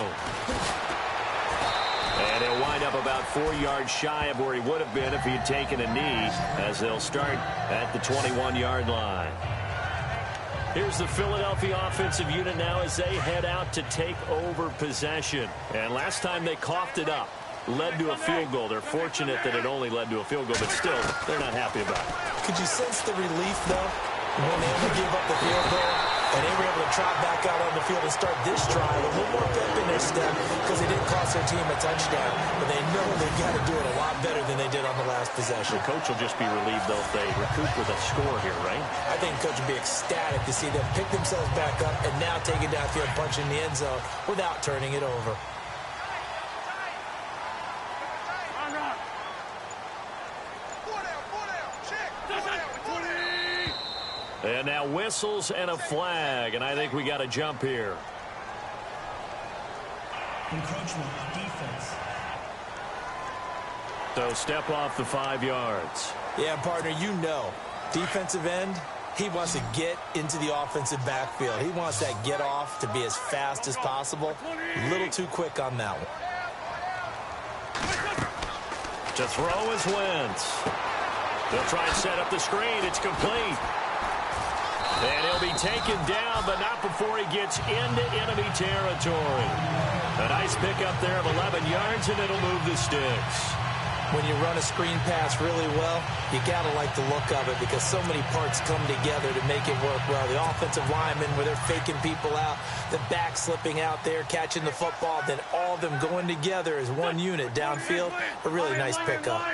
And he'll wind up about 4 yards shy of where he would have been if he had taken a knee, as they'll start at the 21-yard line. Here's the Philadelphia offensive unit now as they head out to take over possession. And last time they coughed it up, led to a field goal. They're fortunate that it only led to a field goal, but still, they're not happy about it. Could you sense the relief, though, when they only gave up the field goal? And they were able to trot back out on the field and start this drive a little more pep in their step because they didn't cost their team a touchdown. But they know they've got to do it a lot better than they did on the last possession. The coach will just be relieved, though, if they recoup with a score here, right? I think the coach will be ecstatic to see them pick themselves back up and now take it downfield, punch in the end zone without turning it over. And now whistles and a flag, and I think we got a jump here. Encroachment on defense. So step off the 5 yards. Yeah, partner, you know, defensive end, he wants to get into the offensive backfield. He wants that get off to be as fast as possible. A little too quick on that one. To throw is Wentz. They'll try and set up the screen. It's complete. And he'll be taken down, but not before he gets into enemy territory. A nice pickup there of 11 yards, and it'll move the sticks. When you run a screen pass really well, you got to like the look of it because so many parts come together to make it work well. The offensive linemen, where they're faking people out, the back slipping out there, catching the football, then all of them going together as one unit downfield. A really nice pickup.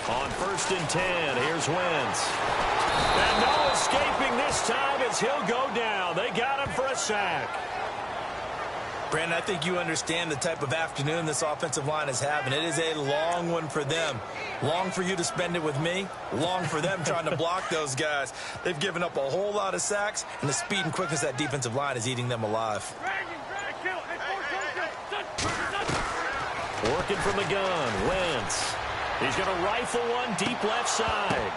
On 1st and 10, here's Wentz. And no escaping this time as he'll go down. They got him for a sack. Brandon, I think you understand the type of afternoon this offensive line is having. It is a long one for them. Long for you to spend it with me. Long for them trying to block those guys. They've given up a whole lot of sacks, and the speed and quickness of that defensive line is eating them alive. Working from the gun, Wentz. He's going to rifle one deep left side.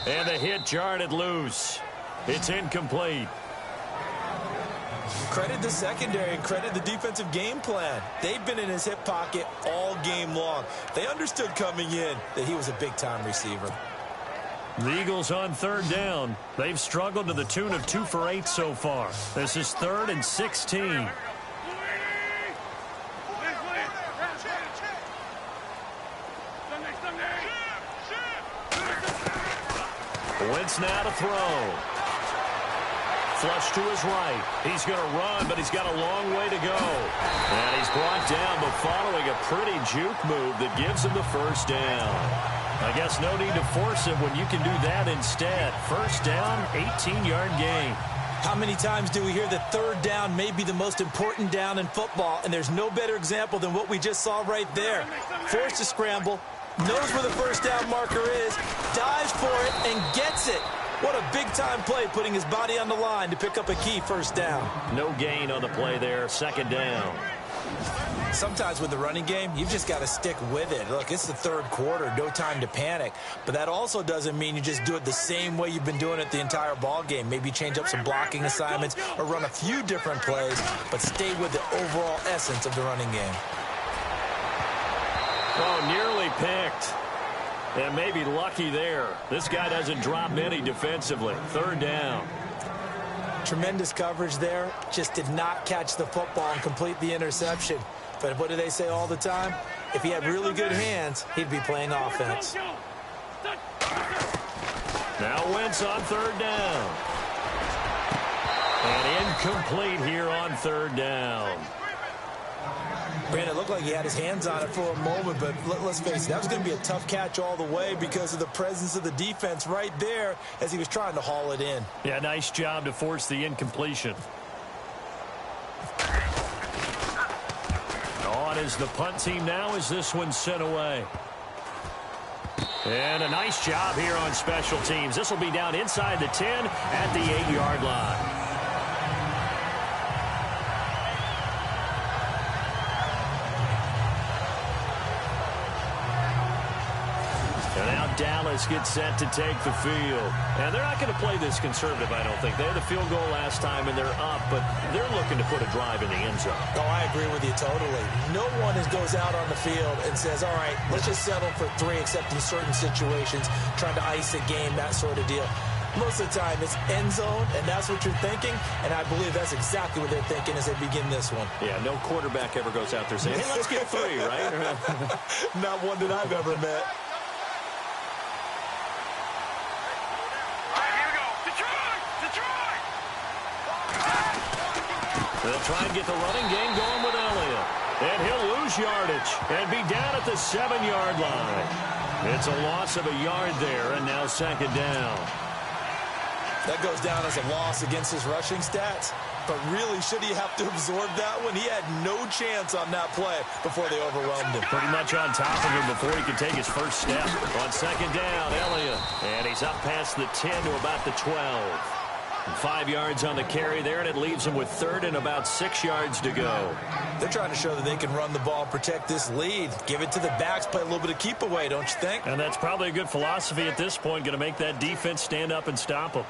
And the hit jarred it loose. It's incomplete. Credit the secondary and credit the defensive game plan. They've been in his hip pocket all game long. They understood coming in that he was a big-time receiver. The Eagles on 3rd down. They've struggled to the tune of 2 for 8 so far. This is 3rd and 16. Wentz now to throw. Flush to his right. He's going to run, but he's got a long way to go. And he's brought down, but following a pretty juke move that gives him the first down. I guess no need to force it when you can do that instead. First down, 18-yard gain. How many times do we hear that 3rd down may be the most important down in football, and there's no better example than what we just saw right there. Forced to scramble, knows where the first down marker is, dives for it, and gets it. What a big-time play, putting his body on the line to pick up a key first down. No gain on the play there, 2nd down. Sometimes with the running game, you've just got to stick with it. Look, it's the 3rd quarter, no time to panic. But that also doesn't mean you just do it the same way you've been doing it the entire ball game. Maybe change up some blocking assignments or run a few different plays, but stay with the overall essence of the running game. Oh, nearly picked. And maybe lucky there. This guy doesn't drop many defensively. 3rd down. Tremendous coverage there. Just did not catch the football and complete the interception. But what do they say all the time? If he had really good hands, he'd be playing offense. Now Wentz on 3rd down. And incomplete here on 3rd down. Brandon, it looked like he had his hands on it for a moment, but let's face it, that was going to be a tough catch all the way because of the presence of the defense right there as he was trying to haul it in. Yeah, nice job to force the incompletion. On is the punt team now as this one's sent away. And a nice job here on special teams. This will be down inside the 10 at the 8-yard line. And now Dallas gets set to take the field. And they're not going to play this conservative, I don't think. They had a field goal last time, and they're up, but they're looking to put a drive in the end zone. Oh, I agree with you totally. No one goes out on the field and says, all right, let's just settle for 3, except in certain situations, trying to ice a game, that sort of deal. Most of the time, it's end zone, and that's what you're thinking, and I believe that's exactly what they're thinking as they begin this one. Yeah, no quarterback ever goes out there saying, hey, let's get 3, right? Not one that I've ever met. They'll try and get the running game going with Elliott. And he'll lose yardage and be down at the 7-yard line. It's a loss of a yard there, and now second down. That goes down as a loss against his rushing stats. But really, should he have to absorb that one? He had no chance on that play before they overwhelmed him. Pretty much on top of him before he could take his first step. On second down, Elliott. And he's up past the 10 to about the 12. 5 yards on the carry there, and it leaves him with 3rd and about 6 yards to go. They're trying to show that they can run the ball, protect this lead. Give it to the backs, play a little bit of keep away, don't you think? And that's probably a good philosophy at this point, going to make that defense stand up and stop them.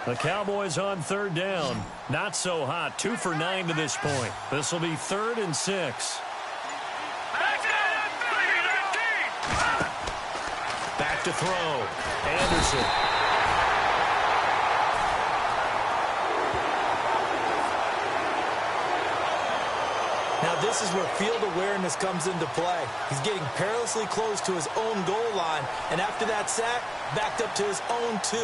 The Cowboys on 3rd down. Not so hot. 2 for 9 to this point. This will be 3rd and 6. Back to throw. Anderson. Now this is where field awareness comes into play. He's getting perilously close to his own goal line, and after that sack, backed up to his own 2.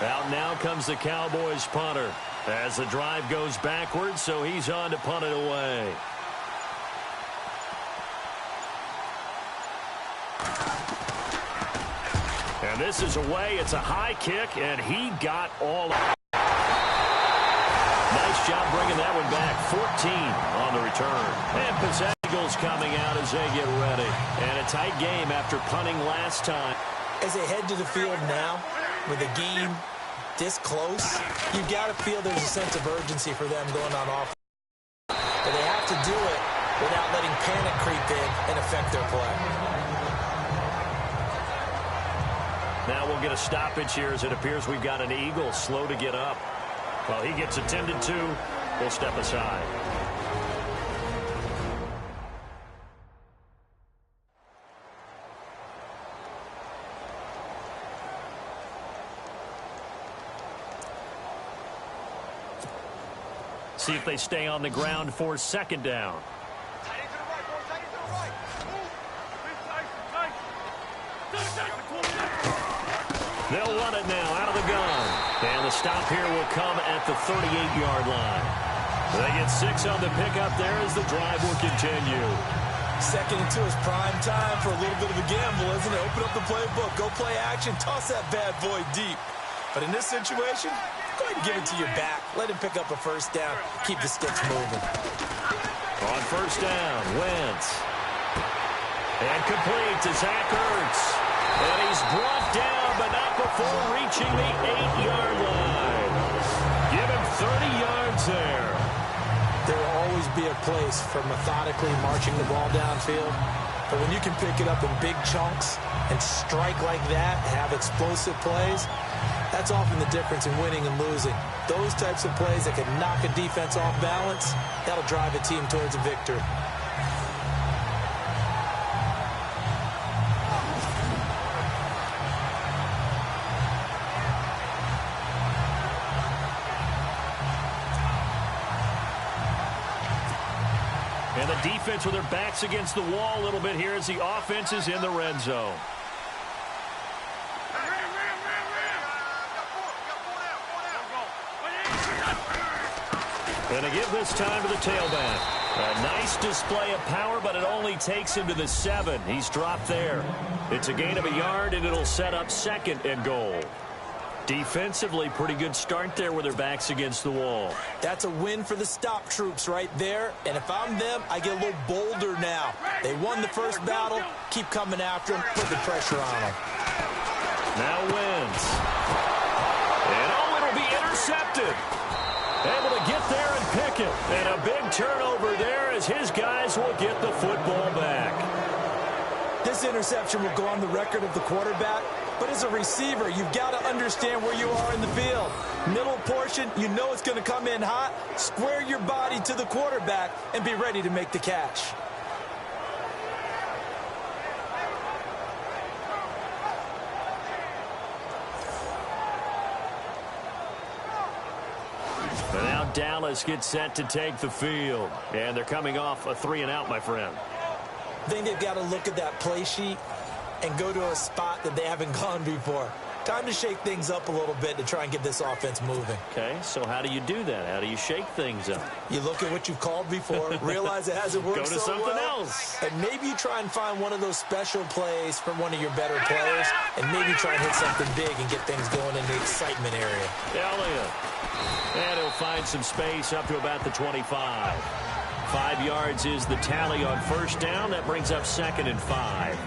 Out now comes the Cowboys punter as the drive goes backwards, so he's on to punt it away. And this is away. It's a high kick, and he got all of it. Nice job bringing that one back. 14 on the return. And Eagles coming out as they get ready. And a tight game after punting last time. As they head to the field now, with the game this close, you've got to feel there's a sense of urgency for them going on offense. But they have to do it without letting panic creep in and affect their play. Now we'll get a stoppage here as it appears we've got an Eagle slow to get up. Well, he gets attended to. We'll step aside. See if they stay on the ground for second down. They'll run it now out of the gun. And the stop here will come at the 38-yard line. They get 6 on the pickup there as the drive will continue. Second and 2 is prime time for a little bit of a gamble, isn't it? Open up the playbook, go play action, toss that bad boy deep. But in this situation, go ahead and give it to your back. Let him pick up a first down. Keep the sticks moving. On first down, Wentz. And complete to Zach Ertz. And he's brought down, but not before reaching the 8-yard line. Give him 30 yards there. There will always be a place for methodically marching the ball downfield. But when you can pick it up in big chunks and strike like that, have explosive plays, that's often the difference in winning and losing. Those types of plays that can knock a defense off balance, that'll drive a team towards a victory. And the defense with their backs against the wall a little bit here as the offense is in the red zone. And to give this time to the tailback. A nice display of power, but it only takes him to the 7. He's dropped there. It's a gain of a yard, and it'll set up 2nd and goal. Defensively, pretty good start there with their backs against the wall. That's a win for the stop troops right there. And if I'm them, I get a little bolder now. They won the first battle. Keep coming after them. Put the pressure on them. Now Wentz. And it'll be intercepted. Able to get there and pick it. And a big turnover there as his guys will get the football back. This interception will go on the record of the quarterback. But as a receiver, you've got to understand where you are in the field. Middle portion, you know it's going to come in hot. Square your body to the quarterback and be ready to make the catch. And now Dallas gets set to take the field. And they're coming off a 3-and-out, my friend. I think they've got to look at that play sheet and go to a spot that they haven't gone before. Time to shake things up a little bit to try and get this offense moving. Okay, so how do you do that? How do you shake things up? You look at what you've called before, realize it hasn't worked so well. Go to something else. And maybe you try and find one of those special plays from one of your better players, and maybe try and hit something big and get things going in the excitement area. Elliott. And he'll find some space up to about the 25. 5 yards is the tally on first down. That brings up 2nd and 5.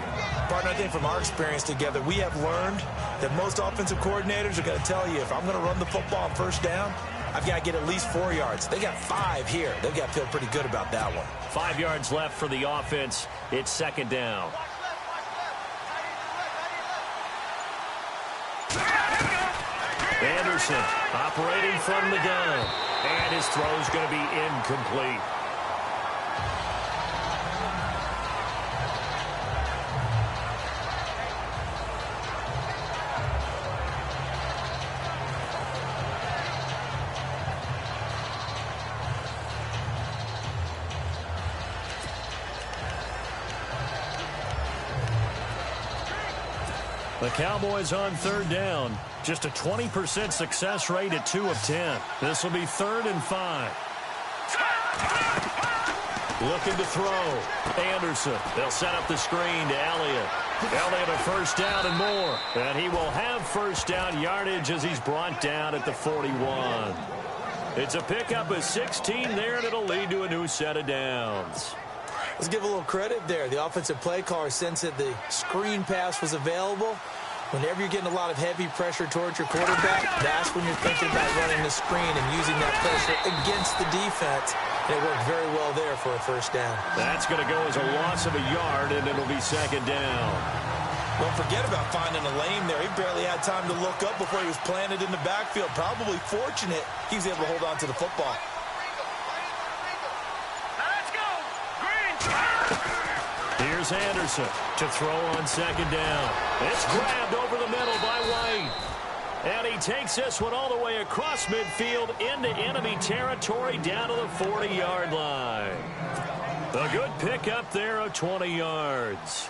Partner, I think from our experience together, we have learned that most offensive coordinators are going to tell you, if I'm going to run the football on first down, I've got to get at least 4 yards. They got 5 here. They've got to feel pretty good about that one. 5 yards left for the offense. It's 2nd down. Anderson operating from the gun. And his throw is going to be incomplete. The Cowboys on 3rd down. Just a 20% success rate at 2 of 10. This will be 3rd and 5. Looking to throw. Anderson. They'll set up the screen to Elliott. Elliott a first down and more. And he will have first down yardage as he's brought down at the 41. It's a pickup of 16 there, and it'll lead to a new set of downs. Let's give a little credit there. The offensive play caller sensed that the screen pass was available. Whenever you're getting a lot of heavy pressure towards your quarterback, that's when you're thinking about running the screen and using that pressure against the defense. And it worked very well there for a first down. That's going to go as a loss of a yard, and it'll be 2nd down. Don't forget about finding a lane there. He barely had time to look up before he was planted in the backfield. Probably fortunate he was able to hold on to the football. Here's Anderson to throw on 2nd down. It's grabbed over the middle by White. And he takes this one all the way across midfield into enemy territory down to the 40-yard line. A good pickup there of 20 yards.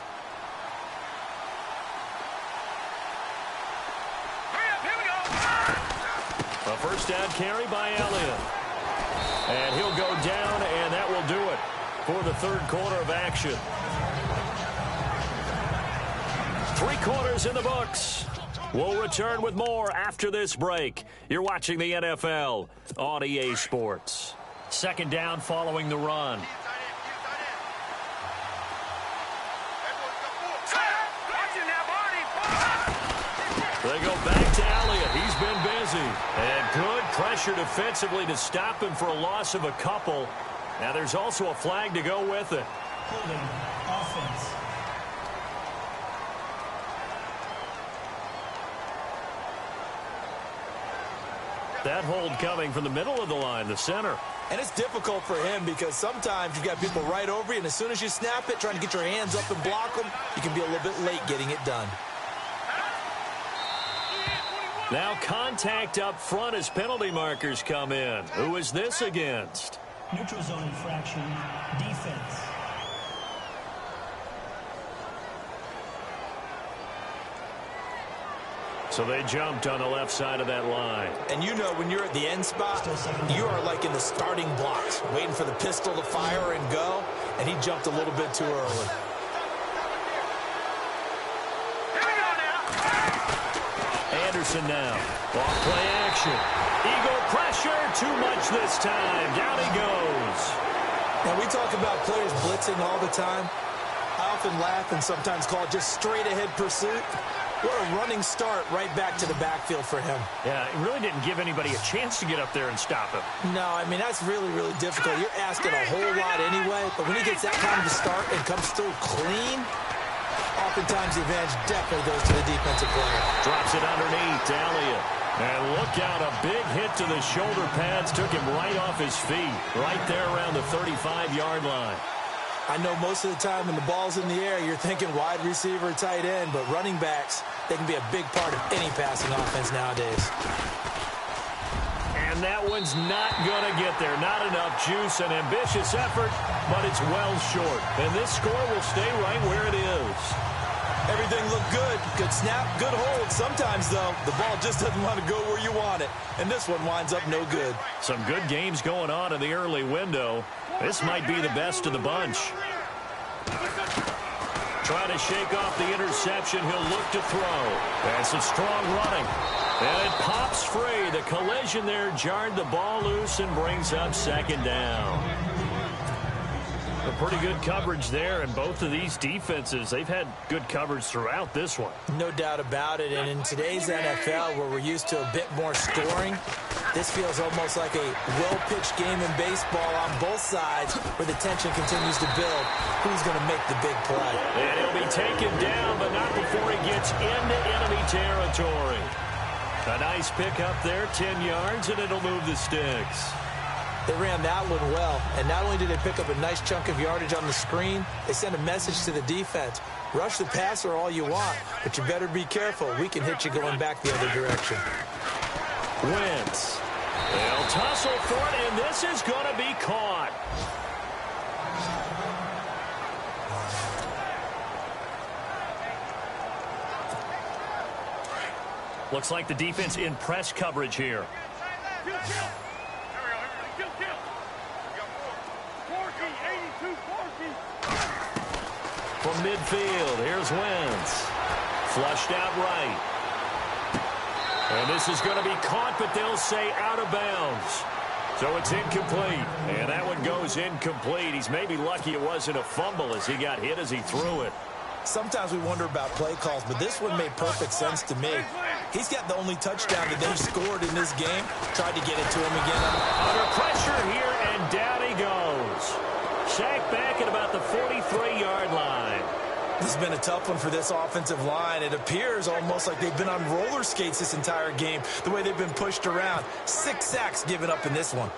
A first down carry by Elliott. And he'll go down, and that will do it for the 3rd quarter of action. 3 quarters in the books. We'll return with more after this break. You're watching the NFL on EA Sports. 2nd down following the run. They go back to Elliott. He's been busy. And good pressure defensively to stop him for a loss of a couple. Now there's also a flag to go with it. Holding offense. That hold coming from the middle of the line, the center. And it's difficult for him because sometimes you've got people right over you, and as soon as you snap it, trying to get your hands up and block them, you can be a little bit late getting it done. Now contact up front as penalty markers come in. Who is this against? Neutral zone infraction. Defense. So they jumped on the left side of that line. And you know when you're at the end spot, you are like in the starting blocks, waiting for the pistol to fire and go, and he jumped a little bit too early. Anderson now. Off play action. Eagle pressure. Too much this time. Down he goes. And we talk about players blitzing all the time. I often laugh and sometimes call it just straight ahead pursuit. What a running start right back to the backfield for him. Yeah, it really didn't give anybody a chance to get up there and stop him. No, I mean, that's really, really difficult. You're asking a whole lot anyway, but when he gets that kind of a start and comes through clean, oftentimes the advantage definitely goes to the defensive player. Drops it underneath to Elliott. And look out, a big hit to the shoulder pads took him right off his feet, right there around the 35-yard line. I know most of the time when the ball's in the air, you're thinking wide receiver, tight end, but running backs, they can be a big part of any passing offense nowadays. And that one's not going to get there. Not enough juice, an ambitious effort, but it's well short. And this score will stay right where it is. Everything looked good. Good snap, good hold. Sometimes, though, the ball just doesn't want to go where you want it. And this one winds up no good. Some good games going on in the early window. This might be the best of the bunch. Trying to shake off the interception. He'll look to throw. That's some strong running. And it pops free. The collision there jarred the ball loose and brings up second down. A pretty good coverage there, and both of these defenses, they've had good coverage throughout this one. No doubt about it, and in today's NFL, where we're used to a bit more scoring, this feels almost like a well-pitched game in baseball on both sides, where the tension continues to build. Who's going to make the big play? And he'll be taken down, but not before he gets into enemy territory. A nice pick up there, 10 yards, and it'll move the sticks. They ran that one well, and not only did they pick up a nice chunk of yardage on the screen, they sent a message to the defense. Rush the passer all you want, but you better be careful. We can hit you going back the other direction. Wentz. They'll tussle for it, and this is going to be caught. Looks like the defense in press coverage here. From midfield, here's Wentz. Flushed out right. And this is going to be caught, but they'll say out of bounds. So it's incomplete. And that one goes incomplete. He's maybe lucky it wasn't a fumble as he got hit as he threw it. Sometimes we wonder about play calls, but this one made perfect sense to me. He's got the only touchdown that they've scored in this game. Tried to get it to him again. Under pressure here, and down he goes. Sacked back at about the 43-yard line. This has been a tough one for this offensive line. It appears almost like they've been on roller skates this entire game, the way they've been pushed around. 6 sacks given up in this one.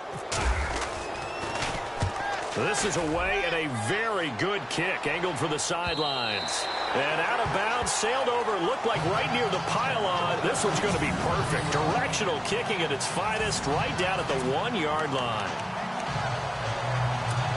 This is away and a very good kick, angled for the sidelines. And out of bounds, sailed over, looked like right near the pylon. This one's going to be perfect. Directional kicking at its finest, right down at the 1-yard line.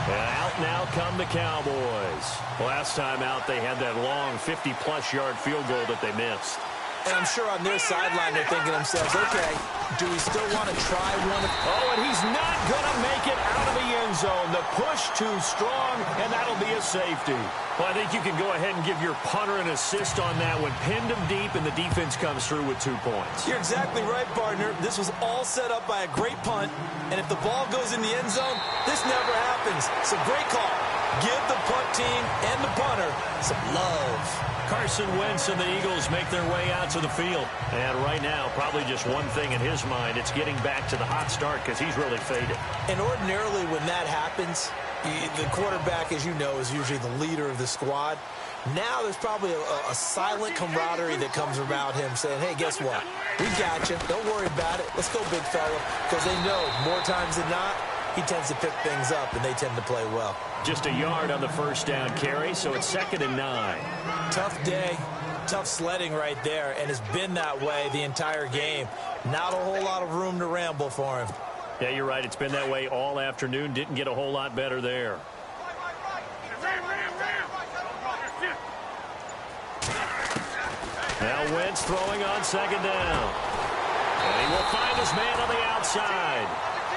And out now come the Cowboys. Last time out, they had that long 50-plus yard field goal that they missed. And I'm sure on their sideline they're thinking to themselves, okay, do we still want to try one? Oh, and he's not going to make it out of the end zone. The push too strong, and that'll be a safety. Well, I think you can go ahead and give your punter an assist on that one. Pinned him deep, and the defense comes through with 2 points. You're exactly right, partner. This was all set up by a great punt, and if the ball goes in the end zone, this never happens. So great call. Give the punt team and the punter some love. Carson Wentz and the Eagles make their way out to the field. And right now, probably just one thing in his mind. It's getting back to the hot start because he's really faded. And ordinarily when that happens, the quarterback, as you know, is usually the leader of the squad. Now there's probably a silent camaraderie that comes about him saying, hey, guess what? We got you. Don't worry about it. Let's go, big fella. Because they know more times than not, he tends to pick things up, and they tend to play well. Just a yard on the first down carry, so it's 2nd and 9. Tough day, tough sledding right there, and it's been that way the entire game. Not a whole lot of room to ramble for him. Yeah, you're right. It's been that way all afternoon. Didn't get a whole lot better there. Now Wentz throwing on second down. And he will find his man on the outside.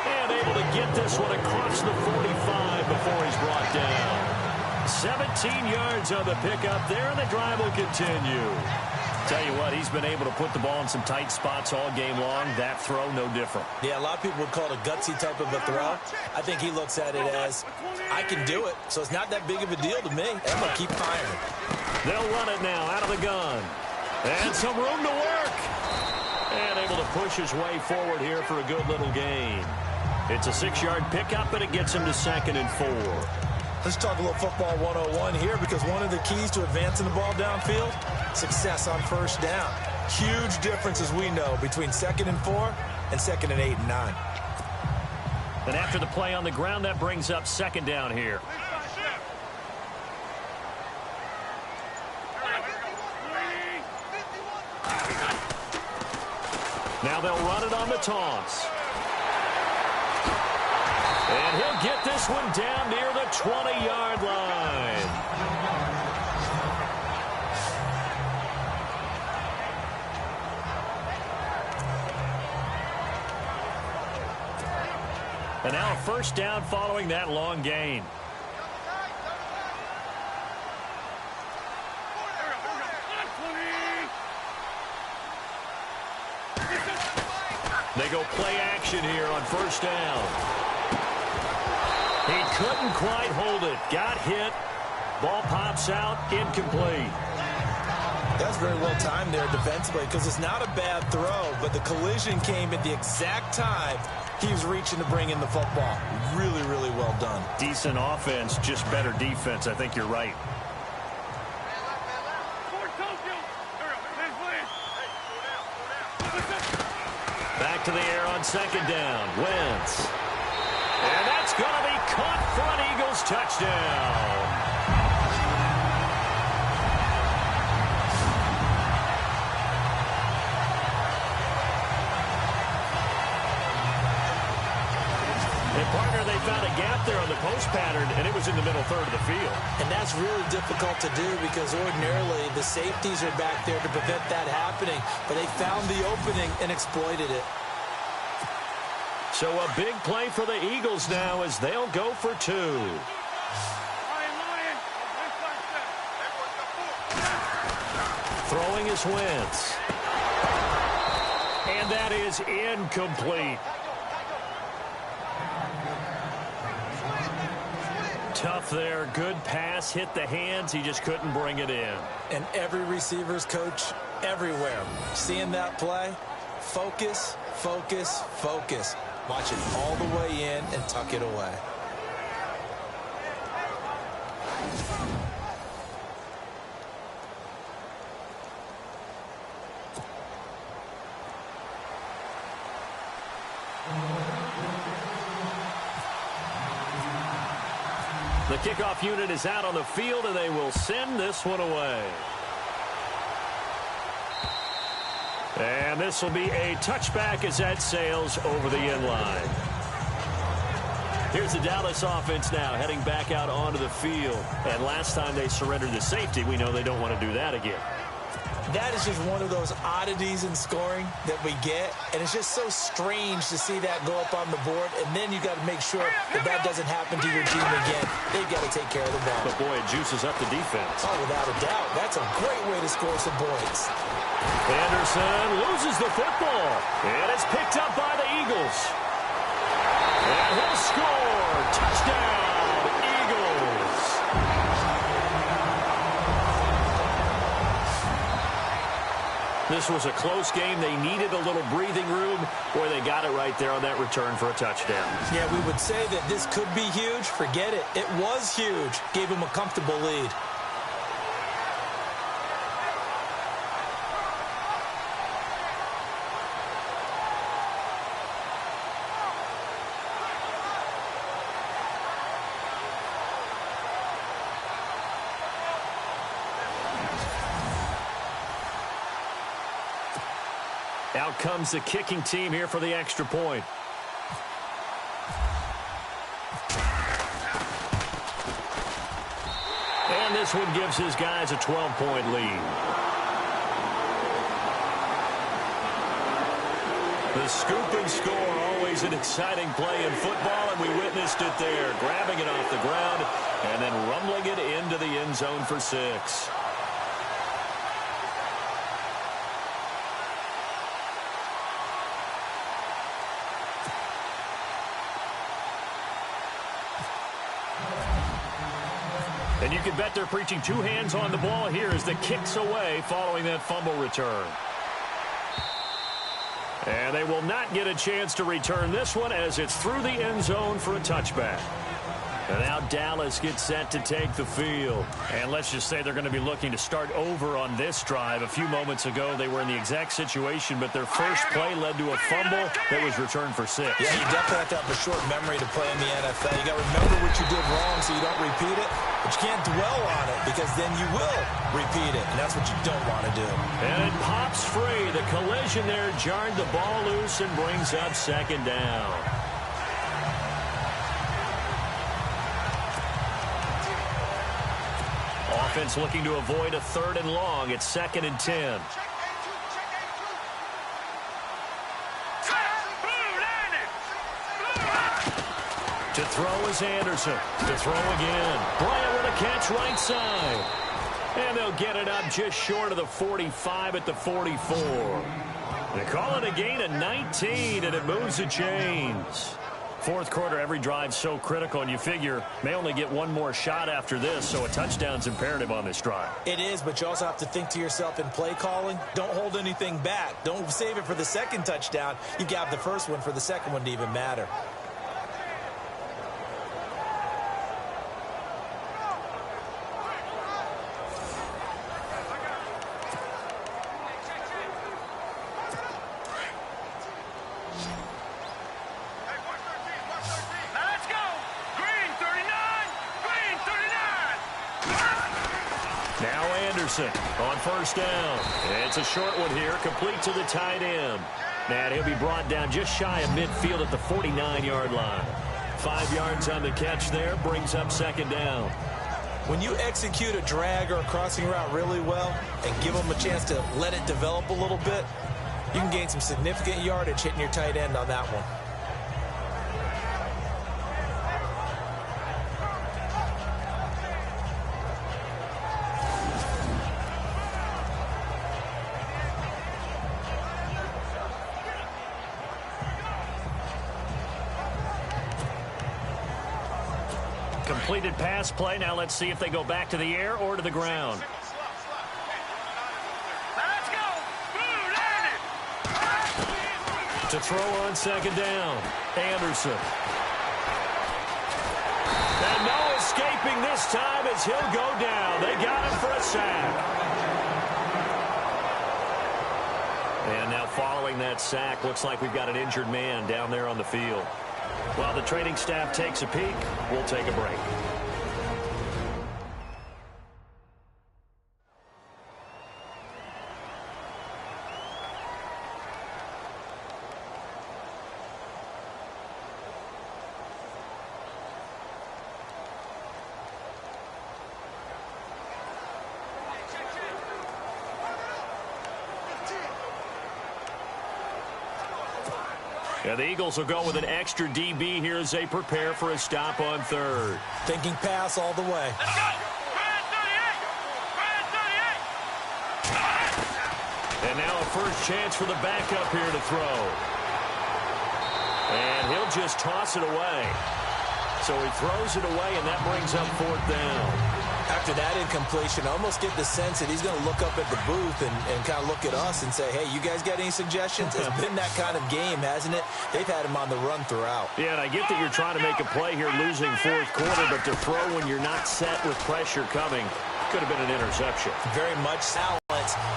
And able to get this one across the 45 before he's brought down. 17 yards on the pickup there, and the drive will continue. Tell you what, he's been able to put the ball in some tight spots all game long. That throw, no different. Yeah, a lot of people would call it a gutsy type of a throw. I think he looks at it as, I can do it, so it's not that big of a deal to me. I'm going to keep firing. They'll run it now out of the gun. And some room to work. And able to push his way forward here for a good little gain. It's a 6-yard pickup, and it gets him to 2nd and 4. Let's talk a little football 101 here, because one of the keys to advancing the ball downfield, success on first down. Huge difference, as we know, between 2nd and 4 and 2nd and 8 and 9. And after the play on the ground, that brings up 2nd down here. Now they'll run it on the toss. And he'll get this one down near the 20-yard line. And now a first down following that long gain. They go play action here on first down. He couldn't quite hold it. Got hit. Ball pops out. Incomplete. That's very well timed there defensively, because it's not a bad throw, but the collision came at the exact time he was reaching to bring in the football. Really, really well done. Decent offense, just better defense. I think you're right. Back to the air on second down. Wentz. And that's going to be caught for an Eagles touchdown. And partner, they found a gap there on the post pattern, and it was in the middle third of the field. And that's really difficult to do, because ordinarily the safeties are back there to prevent that happening. But they found the opening and exploited it. So a big play for the Eagles now as they'll go for 2. Throwing is Wentz. And that is incomplete. Tough there. Good pass. Hit the hands. He just couldn't bring it in. And every receiver's coach everywhere, seeing that play, focus, focus, focus. Watch it all the way in and tuck it away. The kickoff unit is out on the field, and they will send this one away. And this will be a touchback as that sails over the end line. Here's the Dallas offense now heading back out onto the field. And last time they surrendered the safety, we know they don't want to do that again. That is just one of those oddities in scoring that we get, and it's just so strange to see that go up on the board, and then you got to make sure that that doesn't happen to your team again. They've got to take care of the ball. But boy, it juices up the defense. Oh, without a doubt. That's a great way to score some points. Anderson loses the football, and it's picked up by the Eagles. And he'll score. Touchdown, Eagles. This was a close game. They needed a little breathing room. Boy, they got it right there on that return for a touchdown. Yeah, we would say that this could be huge. Forget it. It was huge. Gave them a comfortable lead. Out comes the kicking team here for the extra point. And this one gives his guys a 12-point lead. The scoop and score, always an exciting play in football, and we witnessed it there. Grabbing it off the ground and then rumbling it into the end zone for 6. And you can bet they're preaching 2 hands on the ball here as the kick's away following that fumble return. And they will not get a chance to return this one as it's through the end zone for a touchback. And now Dallas gets set to take the field. And let's just say they're going to be looking to start over on this drive. A few moments ago, they were in the exact situation, but their first play led to a fumble that was returned for 6. Yeah, you definitely have to have a short memory to play in the NFL. You got to remember what you did wrong so you don't repeat it, but you can't dwell on it because then you will repeat it, and that's what you don't want to do. And it pops free. The collision there jarred the ball loose and brings up 2nd down. Offense looking to avoid a 3rd and long. It's 2nd and 10. To throw is Anderson. To throw again. Bryant with a catch right side. And they'll get it up just short of the 45 at the 44. They call it a gain of 19, and it moves the chains. 4th quarter, every drive so critical, and you figure may only get one more shot after this, so a touchdown's imperative on this drive. It is, but you also have to think to yourself in play calling, don't hold anything back. Don't save it for the 2nd touchdown. You got the first one for the 2nd one to even matter. On 1st down. It's a short one here, complete to the tight end. And he'll be brought down just shy of midfield at the 49-yard line. 5 yards on the catch there, brings up 2nd down. When you execute a drag or a crossing route really well and give them a chance to let it develop a little bit, you can gain some significant yardage hitting your tight end on that one. Completed pass play. Now let's see if they go back to the air or to the ground. Let's go. To throw on 2nd down. Anderson. And no escaping this time as he'll go down. They got him for a sack. And now following that sack, looks like we've got an injured man down there on the field. While the training staff takes a peek, we'll take a break. And the Eagles will go with an extra DB here as they prepare for a stop on 3rd. Thinking pass all the way. Let's go. And now a first chance for the backup here to throw. And he'll just toss it away. So he throws it away, and that brings up 4th down. After that incompletion, I almost get the sense that he's going to look up at the booth and kind of look at us and say, hey, you guys got any suggestions? It's been that kind of game, hasn't it? They've had him on the run throughout. Yeah, and I get that you're trying to make a play here losing 4th quarter, but to throw when you're not set with pressure coming could have been an interception. Very much talent.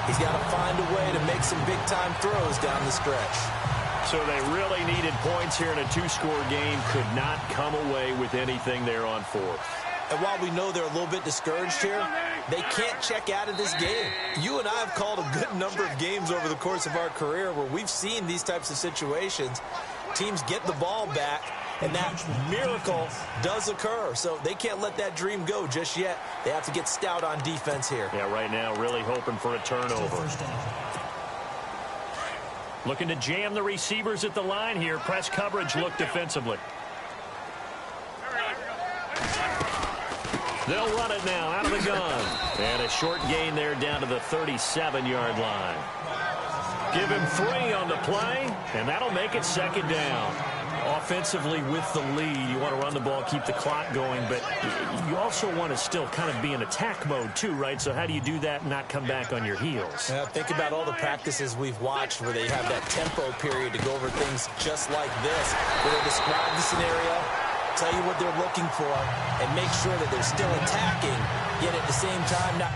He's got to find a way to make some big-time throws down the stretch. So they really needed points here in a 2-score game. Could not come away with anything there on 4th. And while we know they're a little bit discouraged here, they can't check out of this game. You and I have called a good number of games over the course of our career where we've seen these types of situations. Teams get the ball back, and that miracle does occur. So they can't let that dream go just yet. They have to get stout on defense here. Yeah, right now really hoping for a turnover. Looking to jam the receivers at the line here. Press coverage look defensively. They'll run it now out of the gun. And a short gain there down to the 37-yard line. Give him 3 on the play, and that'll make it 2nd down. Offensively with the lead, you want to run the ball, keep the clock going, but you also want to still kind of be in attack mode too, right? So how do you do that and not come back on your heels? Yeah, think about all the practices we've watched where they have that tempo period to go over things just like this, where they describe the scenario, tell you what they're looking for, and make sure that they're still attacking, yet at the same time not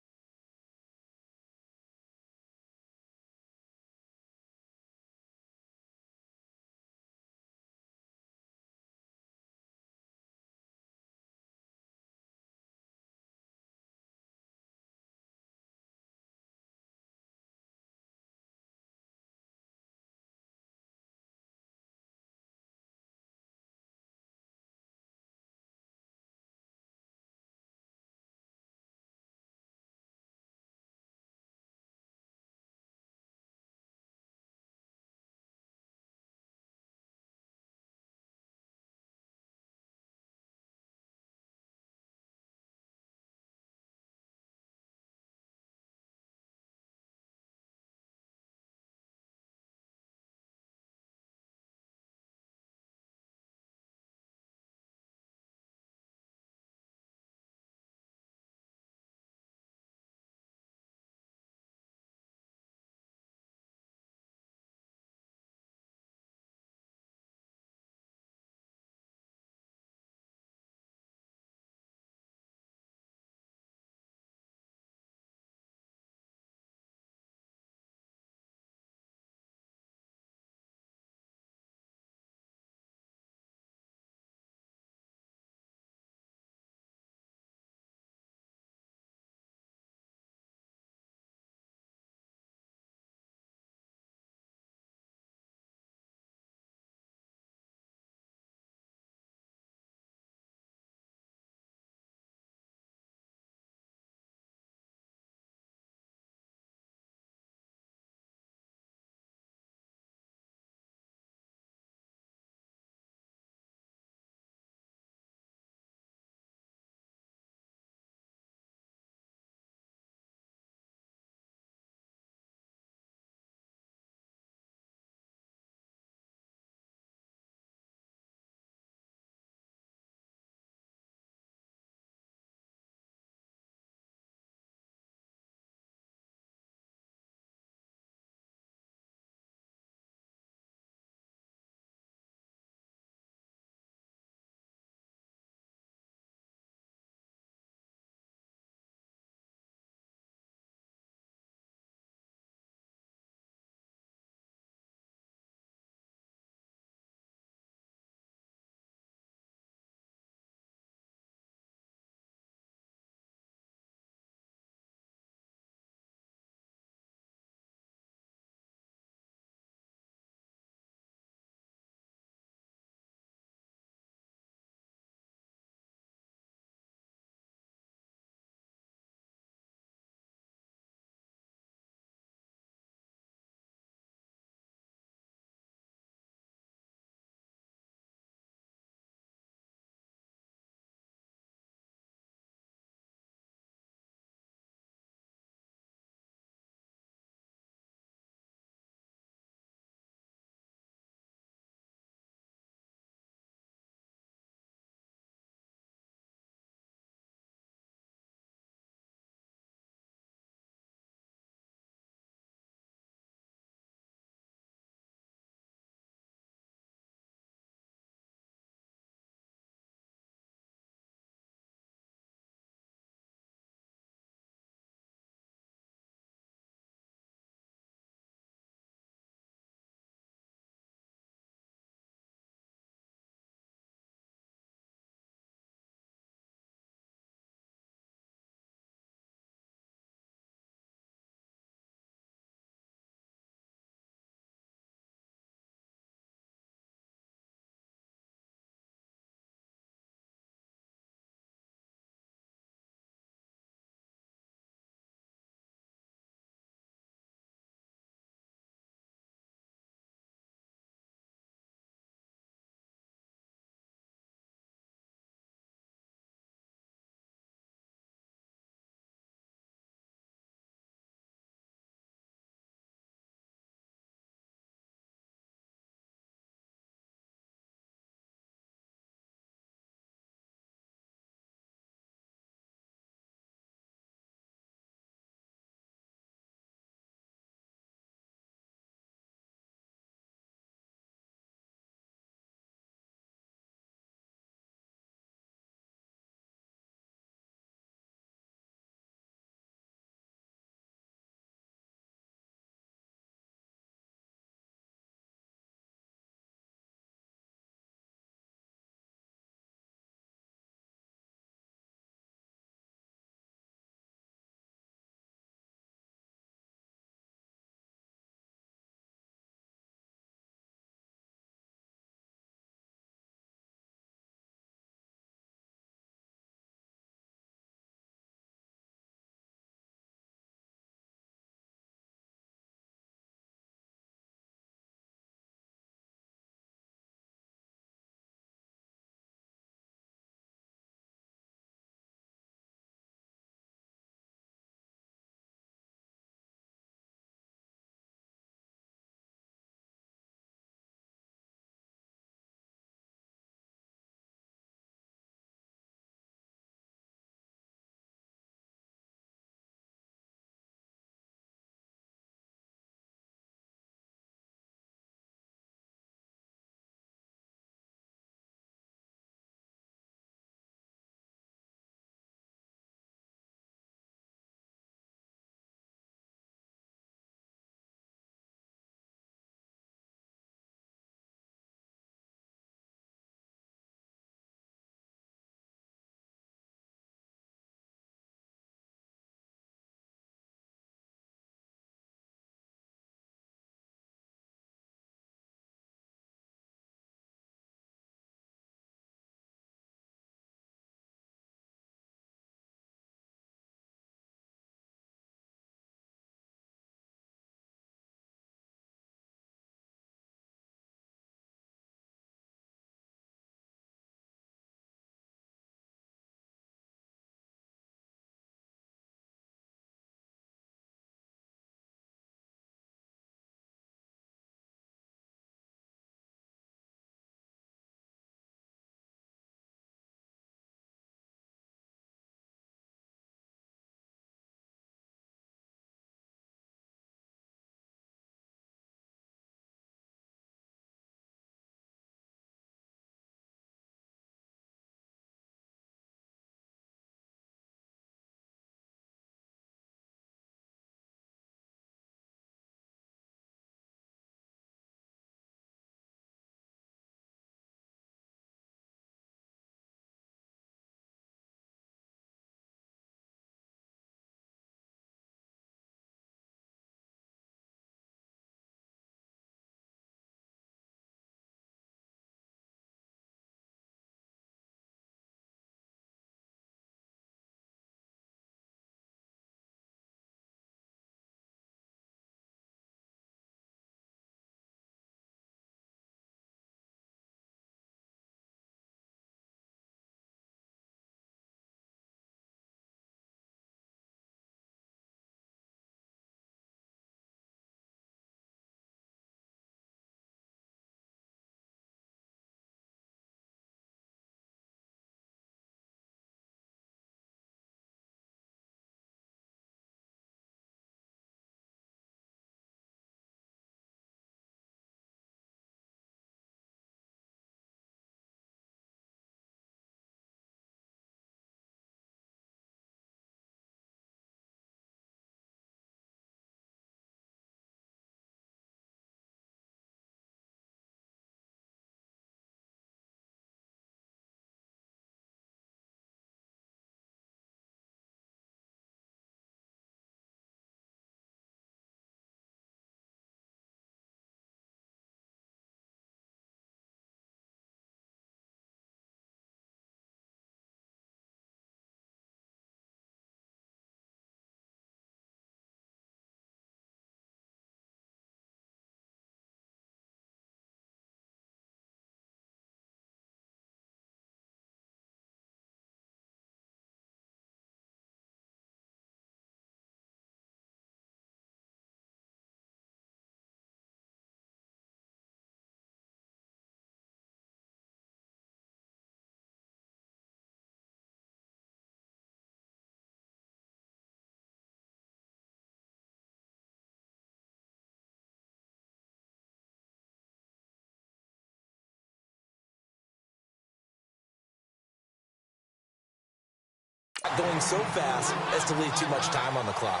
Going so fast as to leave too much time on the clock.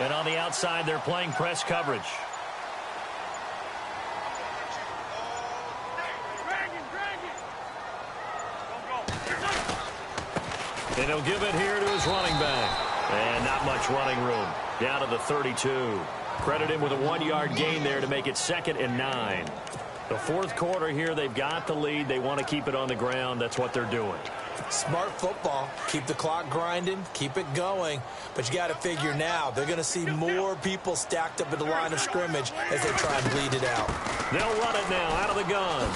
And on the outside, they're playing press coverage. And he'll give it here to his running back. And not much running room. Down to the 32. Credit him with a 1-yard gain there to make it 2nd and 9. The fourth quarter here, they've got the lead. They want to keep it on the ground. That's what they're doing. Smart football. Keep the clock grinding. Keep it going. But you got to figure now, they're going to see more people stacked up at the line of scrimmage as they try and bleed it out. They'll run it now out of the gun.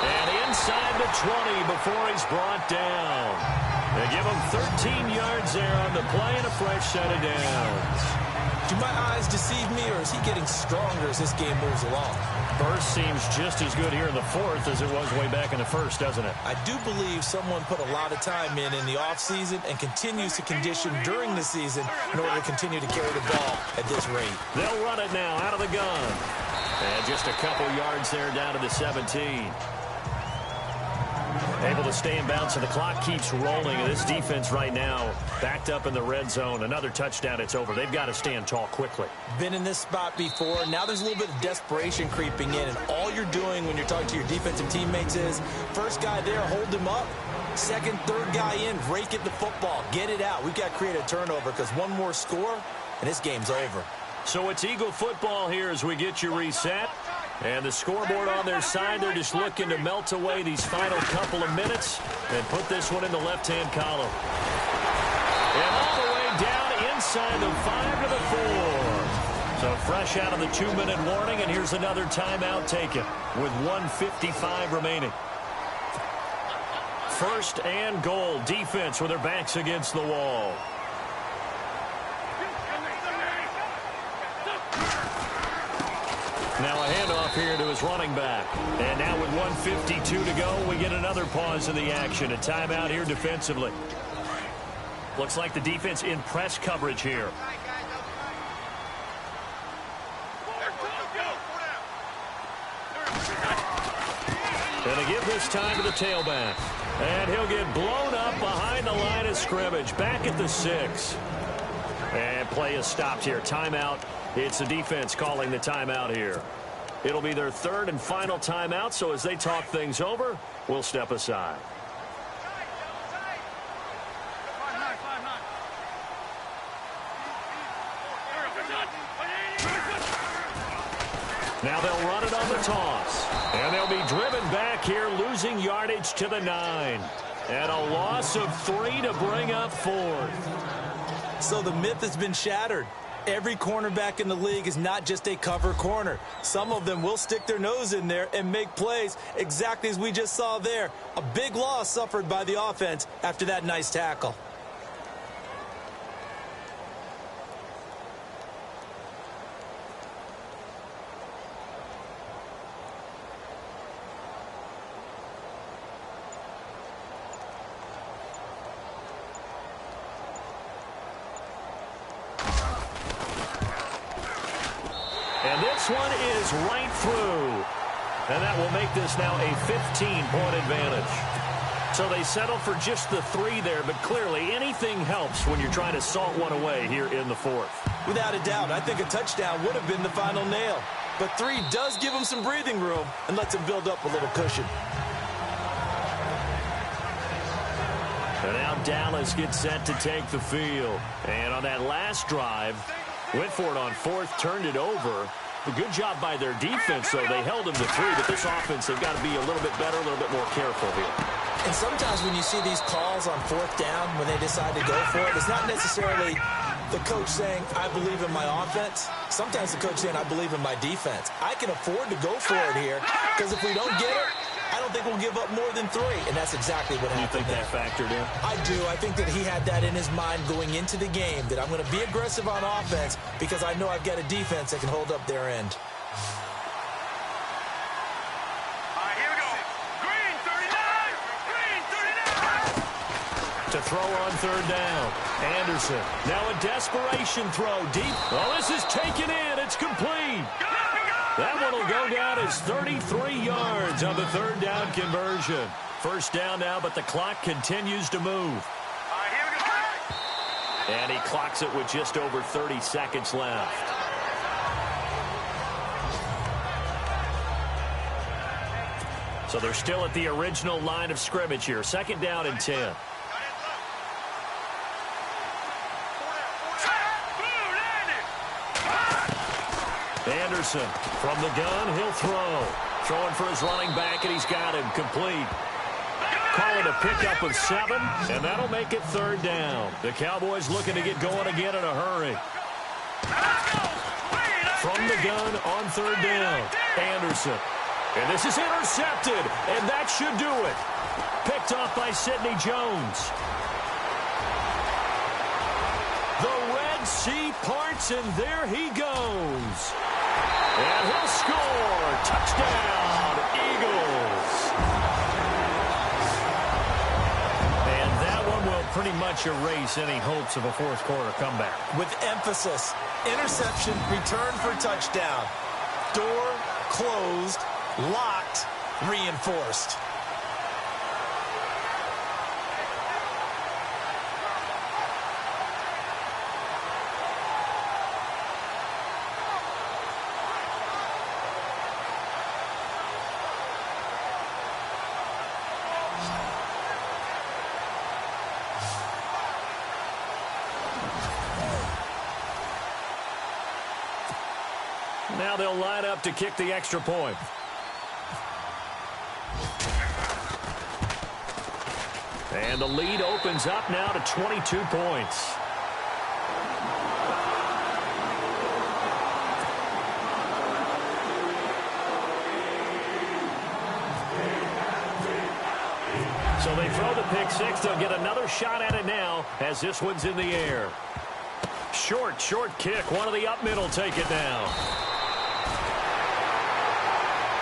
And inside the 20 before he's brought down. They give him 13 yards there on the play and a fresh set of downs. Do my eyes deceive me, or is he getting stronger as this game moves along? First seems just as good here in the fourth as it was way back in the first, doesn't it? I do believe someone put a lot of time in the offseason and continues to condition during the season in order to continue to carry the ball at this rate. They'll run it now out of the gun. And just a couple yards there down to the 17. Able to stay in bounds, and the clock keeps rolling. And this defense right now backed up in the red zone. Another touchdown, it's over. They've got to stand tall quickly. Been in this spot before. Now there's a little bit of desperation creeping in. And all you're doing when you're talking to your defensive teammates is, first guy there, hold him up. Second, third guy in, rake it the football. Get it out. We've got to create a turnover because one more score, and this game's over. So it's Eagle football here as we get you reset. And the scoreboard on their side, they're just looking to melt away these final couple of minutes and put this one in the left-hand column. And all the way down inside the 5 to the 4. So fresh out of the 2-minute warning, and here's another timeout taken with 1:55 remaining. First and goal, defense with their backs against the wall. Now a handoff here to his running back. And now with 1:52 to go, we get another pause in the action. A timeout here defensively. Looks like the defense in press coverage here. And they give this time to the tailback. And he'll get blown up behind the line of scrimmage. Back at the 6. And play is stopped here. Timeout. It's the defense calling the timeout here. It'll be their third and final timeout, so as they talk things over, we'll step aside. Now they'll run it on the toss. And they'll be driven back here, losing yardage to the 9. And a loss of 3 to bring up 4th. So the myth has been shattered. Every cornerback in the league is not just a cover corner. Some of them will stick their nose in there and make plays exactly as we just saw there. A big loss suffered by the offense after that nice tackle. And this one is right through. And that will make this now a 15-point advantage. So they settle for just the 3 there, but clearly anything helps when you're trying to salt one away here in the 4th. Without a doubt, I think a touchdown would have been the final nail. But 3 does give them some breathing room and lets them build up a little cushion. And now Dallas gets set to take the field. And on that last drive, went for it on 4th, turned it over. A good job by their defense, though. They held them to 3, but this offense, they've got to be a little bit better, a little bit more careful here. And sometimes when you see these calls on 4th down, when they decide to go for it, it's not necessarily the coach saying, I believe in my offense. Sometimes the coach saying, I believe in my defense. I can afford to go for it here, because if we don't get it, I don't think we'll give up more than 3, and that's exactly what happened. You think that factored in? I do. I think that he had that in his mind going into the game, that I'm going to be aggressive on offense because I know I've got a defense that can hold up their end. All right, here we go. Green, 39. Green, 39. To throw on 3rd down. Anderson. Now a desperation throw deep. Oh, this is taken in. It's complete. That one will go down as 33 yards on the 3rd down conversion. First down now, but the clock continues to move. Here we go. And he clocks it with just over 30 seconds left. So they're still at the original line of scrimmage here. Second down and 10. Anderson from the gun, he'll throw. Throwing for his running back, and he's got him complete. Calling a pickup of 7, and that'll make it third down. The Cowboys looking to get going again in a hurry. From the gun on third down, Anderson. And this is intercepted, and that should do it. Picked off by Sidney Jones. The Red Sea parts, and there he goes. And he'll score. Touchdown, Eagles. And that one will pretty much erase any hopes of a fourth quarter comeback. With emphasis, interception, return for touchdown. Door closed, locked, reinforced. Now they'll line up to kick the extra point. And the lead opens up now to 22 points. So they throw the pick six. They'll get another shot at it now as this one's in the air. Short kick. One of the up middle take it now.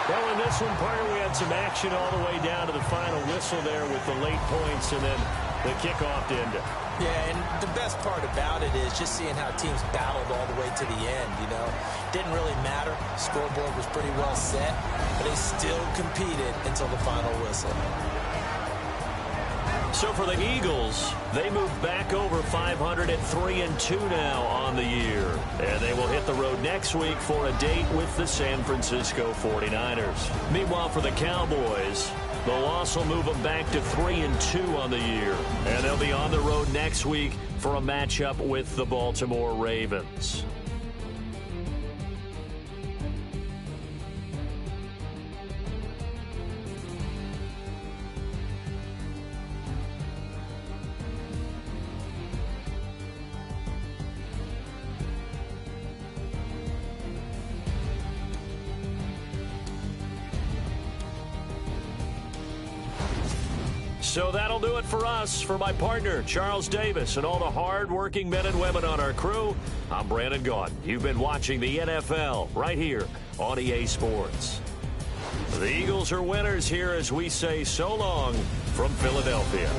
Well, in this one, Parker, we had some action all the way down to the final whistle there with the late points and then the kickoff to end it. Yeah, and the best part about it is just seeing how teams battled all the way to the end, you know. Didn't really matter. Scoreboard was pretty well set, but they still competed until the final whistle. So for the Eagles, they move back over 500 at 3-2 now on the year. And they will hit the road next week for a date with the San Francisco 49ers. Meanwhile, for the Cowboys, the loss will move them back to 3-2 on the year. And they'll be on the road next week for a matchup with the Baltimore Ravens. So that'll do it for us. For my partner, Charles Davis, and all the hard-working men and women on our crew, I'm Brandon Gaudin. You've been watching the NFL right here on EA Sports. The Eagles are winners here as we say so long from Philadelphia.